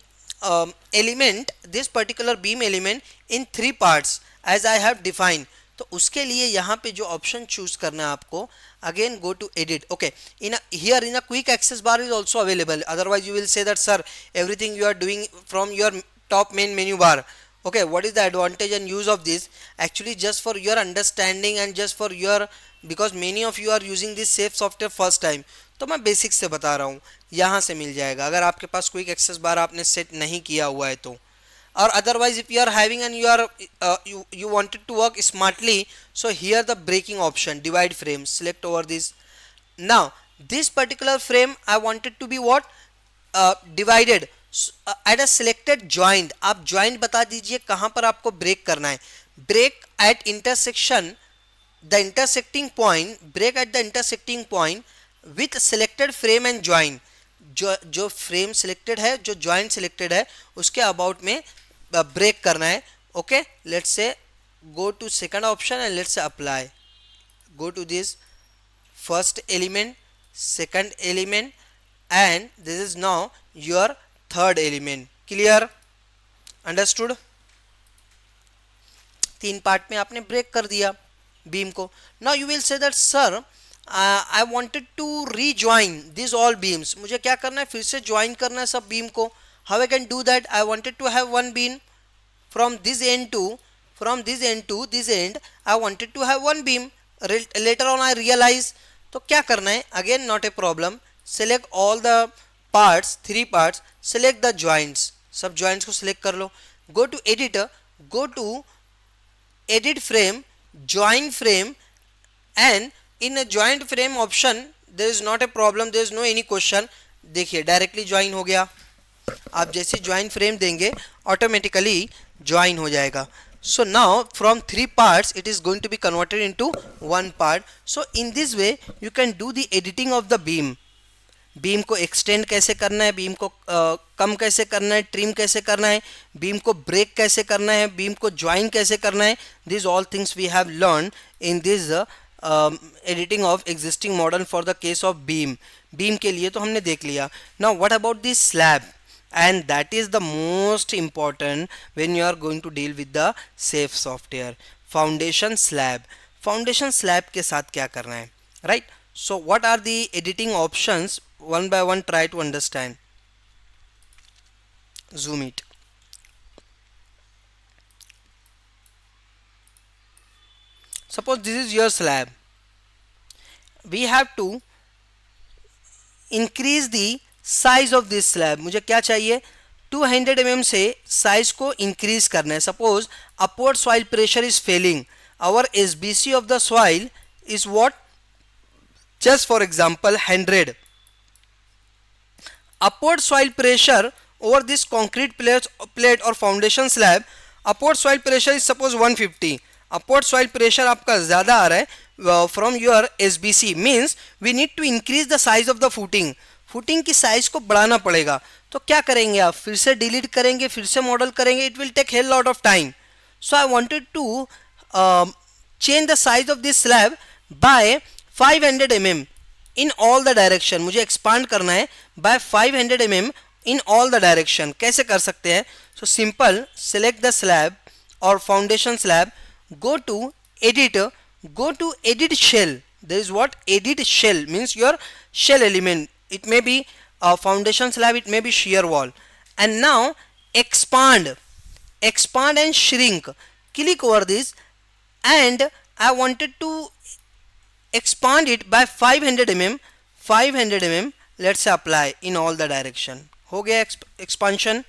S1: element this particular beam element in three parts as I have defined. तो उसके लिए यहाँ पे जो ऑप्शन चूज करना है आपको, again go to edit. Okay, in here in a quick access bar is also available, otherwise you will say that sir everything you are doing from your top main menu bar. Okay, what is the advantage and use of this? Actually just for your understanding and just for your, because many of you are using this safe software first time, तो मैं basic से बता रहा हूँ, यहाँ से मिल जाएगा अगर आपके पास क्विक एक्सेस बार आपने सेट नहीं किया हुआ है तो. और otherwise if you are having and you are you wanted to work smartly, so here the breaking option divide frame, select over this. Now this particular frame I wanted to be what, divided at a selected joint. आप joint बता दीजिए कहाँ पर आपको break करना है. break at intersection, the intersecting point, break at the intersecting point with selected frame and joint. जो frame selected है, जो जॉइंट सिलेक्टेड है, उसके अबाउट में ब्रेक करना है. Okay, let's say go to second option and let's say apply. Go to this first element, second element, and this is now your third element. Clear? Understood? तीन part में आपने break कर दिया beam को. Now you will say that sir I wanted to rejoin these all beams. मुझे क्या करना है, फिर से ज्वाइन करना है सब बीम को. How I can do that? I wanted to have one beam from this end to this end. I wanted to have one beam. Later on I realize, तो क्या करना है, again not a problem, select all the parts, three parts, select the joints, सब joints को select कर लो. Go to editor, go to edit frame, join frame, and in joint frame option there is not a problem, there is no any question. देखिए directly join हो गया. आप जैसे join frame देंगे ऑटोमेटिकली ज्वाइन हो जाएगा. So now from three parts it is going to be converted into one part. So in this way you can do the editing of the beam. Beam को extend कैसे करना है, beam को कम कैसे करना है, ट्रिम कैसे करना है, बीम को ब्रेक कैसे करना है, बीम को ज्वाइन कैसे करना है, this all things we have learn in this editing of existing model for the case of beam. Beam के लिए तो हमने देख लिया. Now what about this slab, and that is the most important when you are going to deal with the safe software. Foundation slab, foundation slab के साथ क्या करना है, right? So what are the editing options, one by one try to understand. Zoom it. Suppose this is your slab, we have to increase the size of this slab. मुझे क्या चाहिए, 200 mm से size को increase करना है. Suppose upward soil pressure is failing, our SBC of the soil is what, just for example 100. Upward soil pressure over this concrete plate और foundation slab, upward soil pressure is suppose 150. Upward soil pressure आपका ज्यादा आ रहा है from your SBC, means we need to increase the size of the footing. Footing की size को बढ़ाना पड़ेगा. तो क्या करेंगे आप, फिर से डिलीट करेंगे, फिर से मॉडल करेंगे, it will take hell lot of time. So I wanted to change the size of this slab by 500 mm in all the direction. मुझे एक्सपांड करना है by 500 mm in all the direction. कैसे कर सकते हैं, so simple, select the slab और foundation slab, go to editor, go to edit shell. There is what, edit shell means your shell element. It may be a foundation slab, it may be shear wall. And now expand and shrink. Click over this, and I wanted to expand it by 500 mm. Let's say apply in all the direction. हो गया expansion.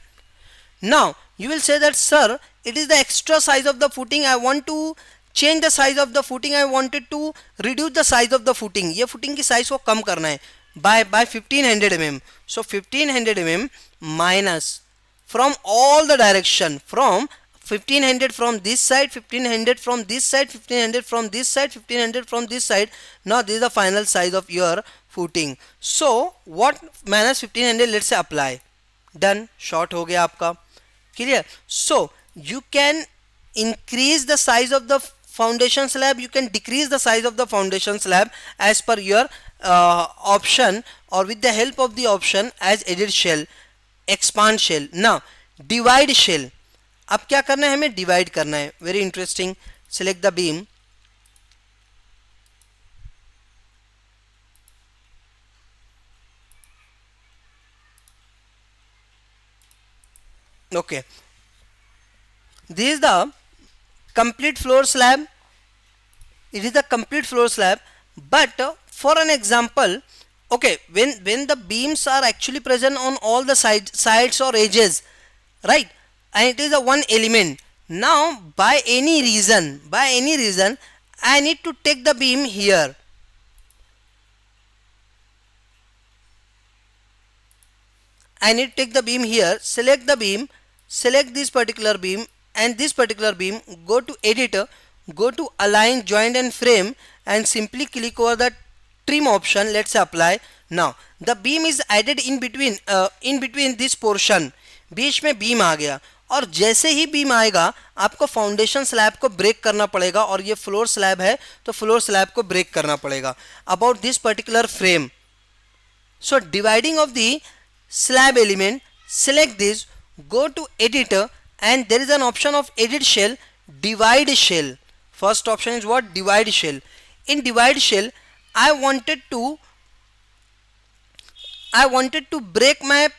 S1: Now you will say that sir, it is the extra size of the footing, I want to change the size of the footing, I wanted to reduce the size of the footing. ये footing की size को कम करना है by 1500 mm. So 1500 mm minus from all the direction, from 1500 from this side, 1500 from this side, 1500 from this side, 1500 from this side. Now this is the final size of your footing. So what, minus 1500, let's say apply. Done, short हो गया आपका, clear. So you can increase the size of the foundation slab, you can decrease the size of the foundation slab as per your option, or with the help of the option as edit shell, expand shell. Now divide shell, अब क्या करना है, हमें divide करना है. Very interesting. Select the beam, okay, this is the complete floor slab. It is the complete floor slab, but for an example, okay, when the beams are actually present on all the sides or edges, right, and it is a one element. Now by any reason I need to take the beam here. I need to take the beam here, select the beam, select this particular beam and this particular beam, go to editor, go to align, joint and frame, and simply click over the trim option. Let's apply. Now the beam is added in between this portion. बीच में beam आ गया, और जैसे ही beam आएगा आपको foundation slab को break करना पड़ेगा, और ये फ्लोर स्लैब है तो फ्लोर स्लैब को ब्रेक करना पड़ेगा. About this particular frame, so dividing of the slab element, select this, go to editor, and there is an option of edit shell, divide shell. First option is what? Divide shell. In divide shell I wanted to break my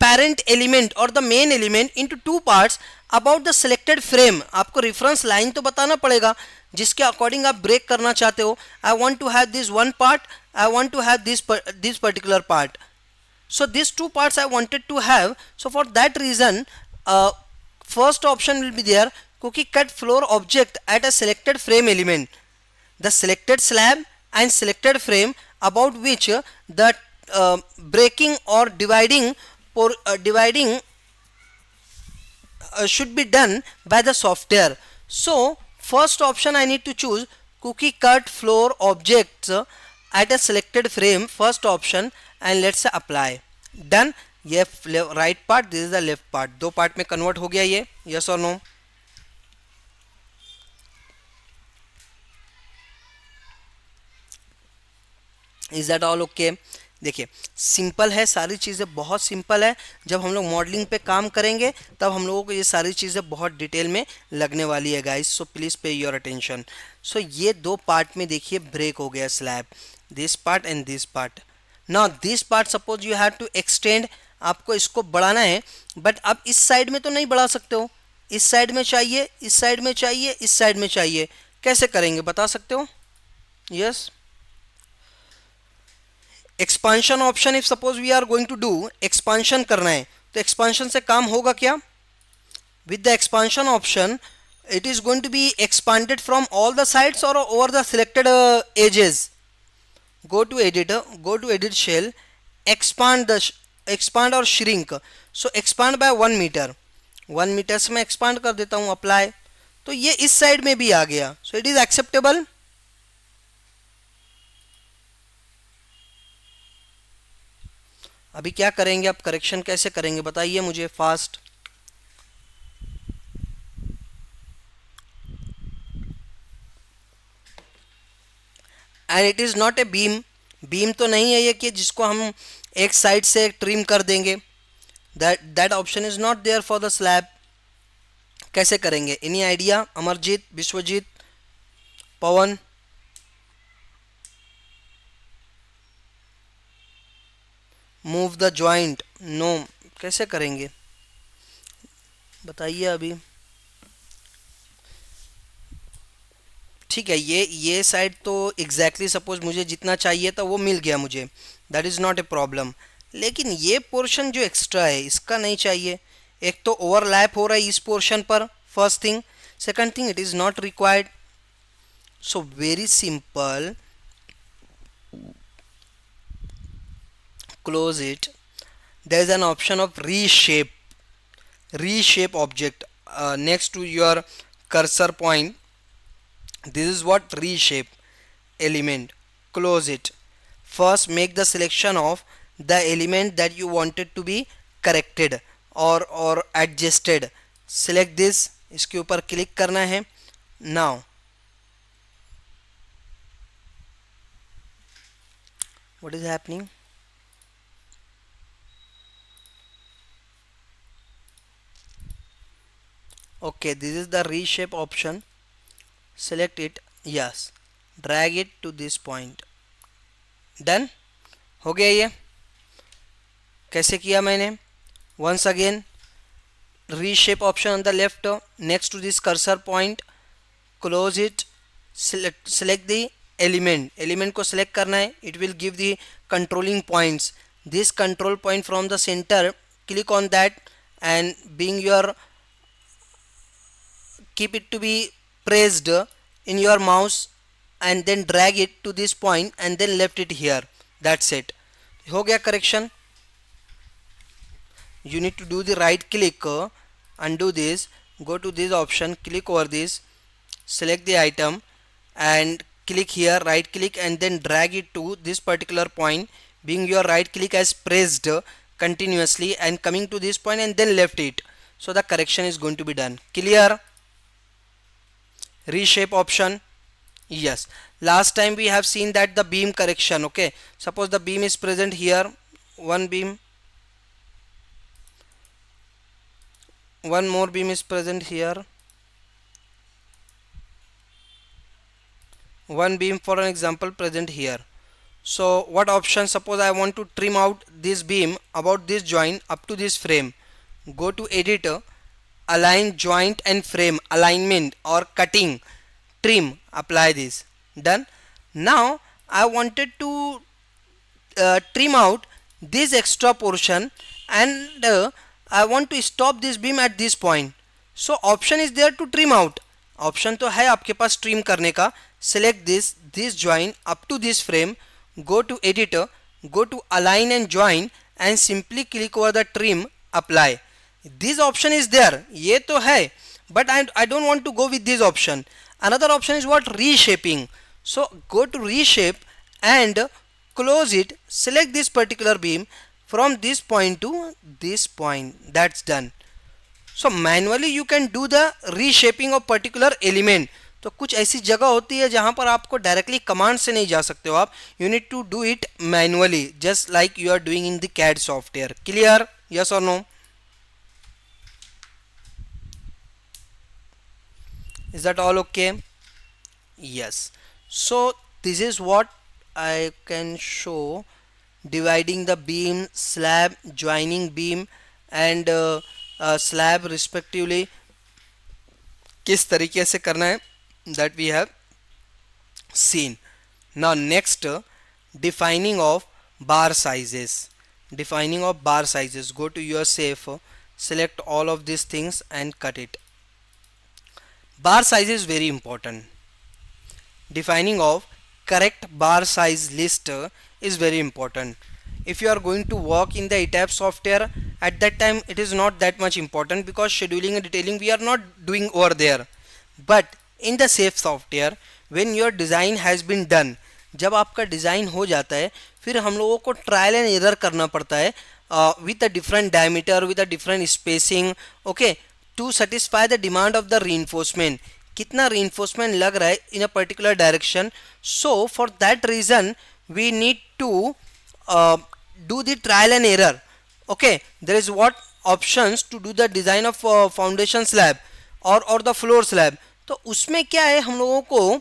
S1: parent element or the main element into two parts about the selected frame. आपको reference line तो बताना पड़ेगा जिसके according आप break करना चाहते हो. I want to have this one part, I want to have this particular part. So these two parts I wanted to have. So for that reason, first option will be there, cookie cut floor object at a selected frame element. The selected slab and selected frame about which the breaking or dividing should be done by the software. So first option I need to choose cookie cut floor objects at a selected frame, first option, and let's say apply. Done. ये right part, this is the left part. दो part में convert हो गया ये, yes or no? Is that all okay? देखिए simple है, सारी चीज़ें बहुत सिंपल है. जब हम लोग मॉडलिंग पे काम करेंगे तब हम लोगों को ये सारी चीज़ें बहुत डिटेल में लगने वाली है guys. So please pay your attention. So ये दो पार्ट में देखिए ब्रेक हो गया slab, this part and this part. Now this part suppose you have to extend, आपको इसको बढ़ाना है, बट अब इस साइड में तो नहीं बढ़ा सकते हो, इस साइड में चाहिए, इस साइड में चाहिए, इस साइड में चाहिए. कैसे करेंगे बता सकते हो? Yes, expansion option. If suppose we are going to do expansion करना है तो एक्सपांशन से काम होगा क्या? With the expansion option it is going to be expanded from all the sides or over the selected edges. Go to editor, go to edit shell, expand or shrink. So expand by 1 meter, 1 meter से मैं expand कर देता हूँ, apply. तो ये इस side में भी आ गया. So it is acceptable. अभी क्या करेंगे, आप करेक्शन कैसे करेंगे बताइए मुझे fast. And it is not a beam, beam तो नहीं है ये कि जिसको हम एक साइड से ट्रिम कर देंगे. That option is not there for the slab. कैसे करेंगे? Any idea? Amarjeet, Vishwajeet, Pawan? Move the joint, no. कैसे करेंगे बताइए अभी. ठीक है, ये साइड तो एग्जैक्टली सपोज मुझे जितना चाहिए था वो मिल गया मुझे, that is not a problem. लेकिन ये पोर्शन जो एक्स्ट्रा है इसका नहीं चाहिए. एक तो ओवरलैप हो रहा है इस पोर्शन पर, first thing. Second thing, it is not required. So very simple, close it. There is an option of reshape object next to your cursor point. This is what reshape element. Close it. First make the selection of the element that you wanted to be corrected और adjusted. Select this, इसके ऊपर click करना है. Now what is happening? Okay, this is the reshape option. Select it. Yes, drag it to this point. Done. हो गया ये. कैसे किया मैंने? Once again, reshape option on the left next to this cursor point. Close it. Select the element को select करना है. It will give the controlling points. This control point from the center, click on that and being your keep it to be pressed in your mouse and then drag it to this point and then left it here. That's it. हो गया correction. You need to do the right click, undo this, go to this option, click over this, select the item and click here, right click and then drag it to this particular point, being your right click as pressed continuously and coming to this point and then left it. So the correction is going to be done. Clear? Reshape option. Yes, last time we have seen that the beam correction. Okay, suppose the beam is present here, one beam, one more beam is present here, one beam for an example present here. So what option? Suppose I want to trim out this beam about this joint up to this frame. Go to editor, align joint and frame, alignment or cutting, trim, apply this. Done. Now I wanted to trim out this extra portion and I want to stop this beam at this point. So option is there to trim out. Option तो है आपके पास trim करने का. Select this joint up to this frame. Go to editor, go to align and join and simply click over the trim, apply. This option is there. ये तो है, but I don't want to go with this option. Another option is what? Reshaping. So go to reshape and close it. Select this particular beam from this point to this point. That's done. So manually you can do the reshaping of particular element. तो कुछ ऐसी जगह होती है जहां पर आपको directly command से नहीं जा सकते हो आप. You need to do it manually just like you are doing in the CAD software. Clear? Yes और no? Is that all okay? Yes. So this is what I can show, dividing the beam, slab, joining beam and slab respectively. किस तरीके से करना है that we have seen. Now next, defining of bar sizes. Defining of bar sizes. Go to your safe, select all of these things and cut it. Bar size is very important. Defining of correct bar size list is very important. If you are going to work in the ETABS software, at that time it is not that much important because scheduling and detailing we are not doing over there. But in the SAFE software, when your design has been done, जब आपका design हो जाता है फिर हम लोगों को trial and error करना पड़ता है with a different diameter, with a different spacing, okay, to satisfy the demand of the reinforcement. कितना reinforcement लग रहा है in a particular direction. So for that reason we need to do the trial and error. Okay, there is what options to do the design of foundation slab or the floor slab. तो उसमें क्या है, हम लोगों को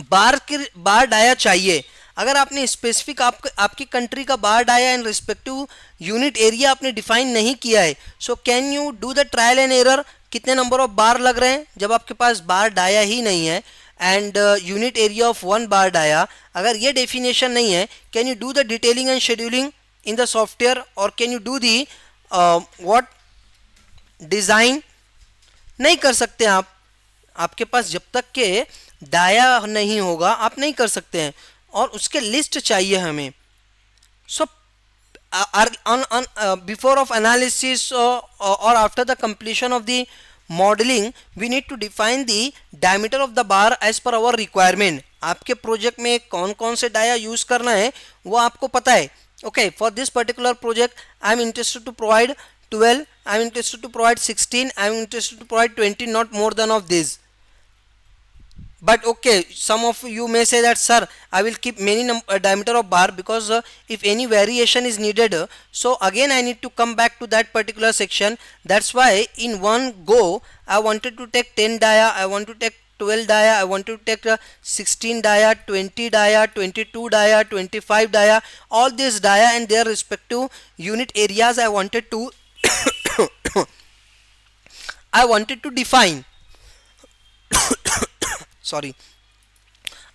S1: बार dia चाहिए. अगर आपने स्पेसिफिक आपकी कंट्री का bar dia in respective unit area आपने डिफाइन नहीं किया है, so can you do the trial and error. कितने नंबर ऑफ बार लग रहे हैं जब आपके पास बार डाया ही नहीं है and unit area of one bar dia, अगर ये डेफिनेशन नहीं है, can you do the detailing and scheduling in the software और can you do the what design? नहीं कर सकते आप. आपके पास जब तक के डाया नहीं होगा आप नहीं कर सकते हैं और उसके लिस्ट चाहिए हमें. सो बिफोर ऑफ एनालिसिस और after the completion of the modelling we need to define the diameter of the bar as per our requirement. आपके प्रोजेक्ट में कौन कौन से डाया यूज करना है वो आपको पता है. Okay, for this particular project I'm interested to provide 12, I'm interested to provide 16, I'm interested to provide 20, not more than of this. But okay, some of you may say that sir, I will keep many diameter of bar, because if any variation is needed, so again I need to come back to that particular section. That's why in one go I wanted to take 10 dia, I want to take 12 dia, I want to take 16 dia, 20 dia, 22 dia, 25 dia, all these dia and their respective unit areas I wanted to I wanted to define. Sorry,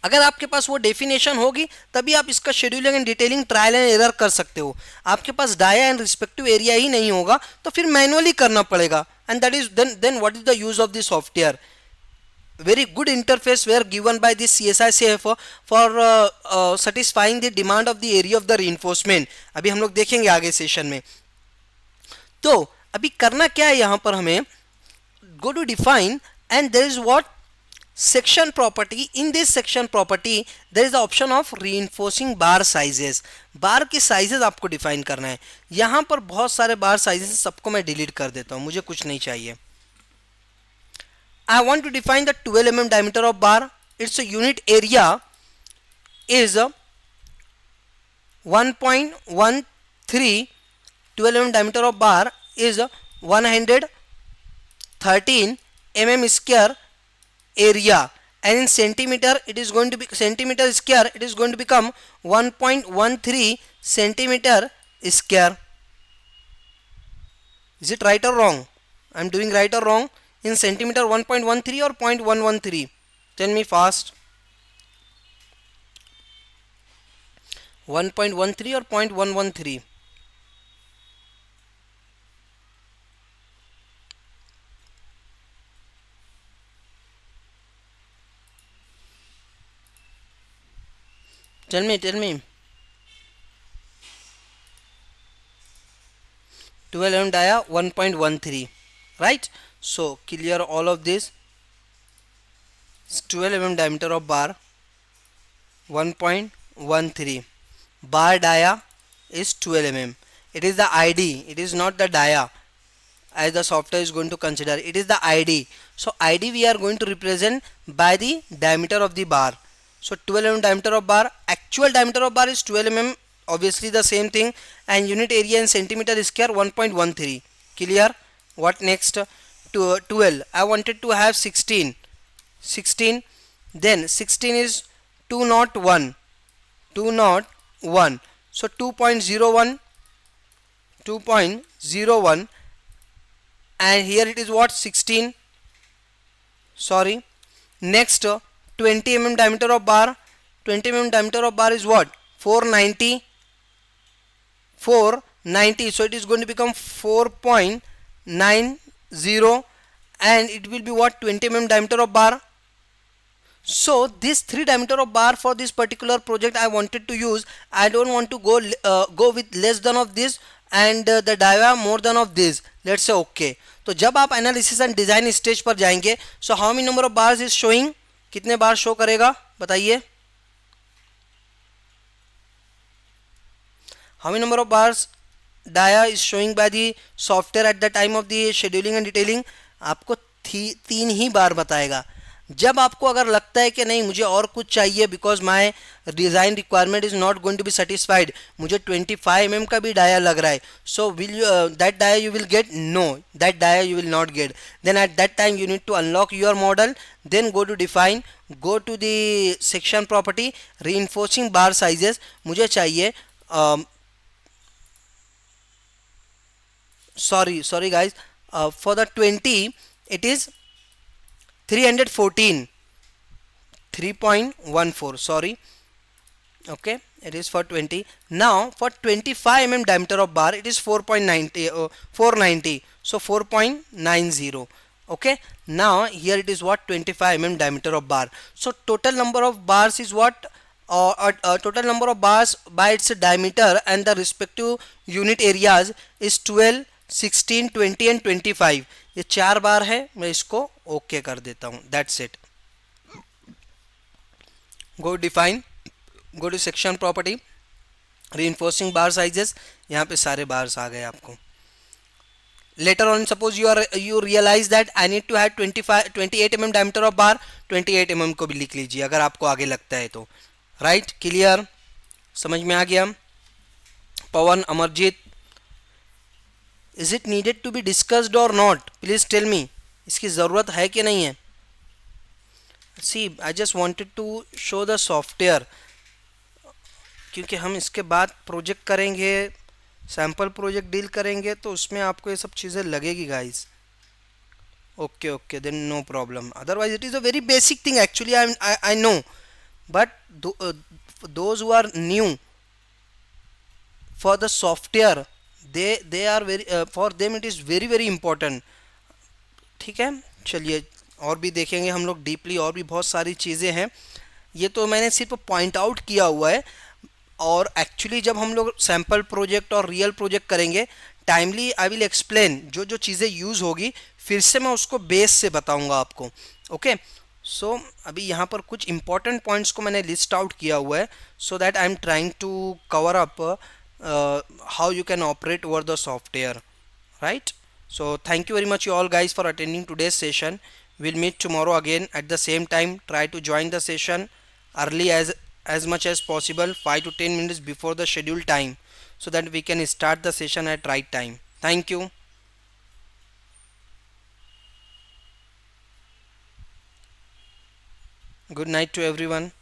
S1: अगर आपके पास वो definition होगी तभी आप इसका scheduling and detailing trial and error कर सकते हो. आपके पास डाया एंड रिस्पेक्टिव एरिया ही नहीं होगा तो फिर मैनुअली करना पड़ेगा. And that is then what is the use of this software. Very good interface were given by this CSICF for satisfying the demand of the area of the reinforcement. अभी हम लोग देखेंगे आगे सेशन में. तो अभी करना क्या है यहाँ पर हमें, go to define and there is what section property. In this section property there is the option of reinforcing bar sizes. बार के साइजेस आपको डिफाइन करना है. यहाँ पर बहुत सारे बार साइजेस, सबको मैं डिलीट कर देता हूँ, मुझे कुछ नहीं चाहिए. I want to define the 12 mm diameter of bar. Its unit area is 1.13. 12 mm diameter of bar is 113 mm square area, and in centimeter it is going to be centimeter square, it is going to become 1.13 centimeter square. Is it right or wrong? I am doing right or wrong? In centimeter 1.13 or 0.113? Tell me fast. 1.13 or 0.113? Tell me. 12 mm dia 1.13, right? So clear all of this. 12 mm diameter of bar, 1.13. Bar dia is 12 mm. It is the ID, it is not the dia, as the software is going to consider. It is the ID. So ID we are going to represent by the diameter of the bar. So 12 mm diameter of bar, actual diameter of bar is 12 mm, obviously the same thing, and unit area in centimeter square 1.13. Clear? What next? 12. I wanted to have 16. Then 16 is 201. So 2.01, and here it is what, 16. Sorry. Next 20 mm diameter of bar. 20 mm diameter of bar is what? 490. So it is going to become 4.90, and it will be what, 20 mm diameter of bar. So this 3 diameter of bar for this particular project I wanted to use. I don't want to go with less than of this and the dia more than of this. Let's say okay. तो जब आप analysis and design stage पर जाएंगे, so how many number of bars is showing, कितने बार show करेगा बताइए. How many number of bars dia is showing by the software at the time of the scheduling and detailing? आपको 3 ही बार बताएगा. जब आपको अगर लगता है कि नहीं मुझे और कुछ चाहिए, because my design requirement is not going to be satisfied, मुझे 25 mm का भी डाया लग रहा है, so will that dia you will get? No, that dia you will not get. Then at that time you need to unlock your model, then go to define, go to the section property, reinforcing bar sizes. मुझे चाहिए sorry guys, for the 20 it is 314, 3.14, sorry. Okay, it is for 20. Now for 25 mm diameter of bar it is 4.90, 490, so 4.90. Okay, now here it is what, 25 mm diameter of bar. So total number of bars is what, total number of bars by its diameter and the respective unit areas is 12, 16, 20 and 25. ये 4 बार है, मैं इसको okay कर देता हूँ. That's it. Go define, go to section property, reinforcing bar sizes, यहाँ पे सारे bars आ गए आपको. Later on, suppose you realize that I need to have 28 mm diameter of bar, 28 mm को भी लिख लीजिए अगर आपको आगे लगता है तो. राइट, क्लियर, समझ में आ गया. Pawan, Amarjeet, is it needed to be discussed और नॉट, प्लीज टेल मी. इसकी ज़रूरत है कि नहीं है. See I just wanted to show the software, क्योंकि हम इसके बाद प्रोजेक्ट करेंगे, सैम्पल प्रोजेक्ट डील करेंगे, तो उसमें आपको ये सब चीज़ें लगेगी guys. Okay okay, then no problem. Otherwise it is a very basic thing actually, I know, but those who are new for the software, they are very for them it is very very important. ठीक है, चलिए और भी देखेंगे हम लोग deeply, और भी बहुत सारी चीज़ें हैं. ये तो मैंने सिर्फ पॉइंट आउट किया हुआ है, और एक्चुअली जब हम लोग सैम्पल प्रोजेक्ट और रियल प्रोजेक्ट करेंगे, टाइमली आई विल एक्सप्लेन जो जो चीज़ें यूज़ होगी, फिर से मैं उसको बेस से बताऊंगा आपको. ओके, सो अभी यहाँ पर कुछ इंपॉर्टेंट पॉइंट्स को मैंने लिस्ट आउट किया हुआ है, so that I am trying to cover up how you can operate over the software, right? So thank you very much you all guys for attending today's session. We'll meet tomorrow again at the same time. Try to join the session early as much as possible, 5 to 10 minutes before the scheduled time, so that we can start the session at right time. Thank you. Good night to everyone.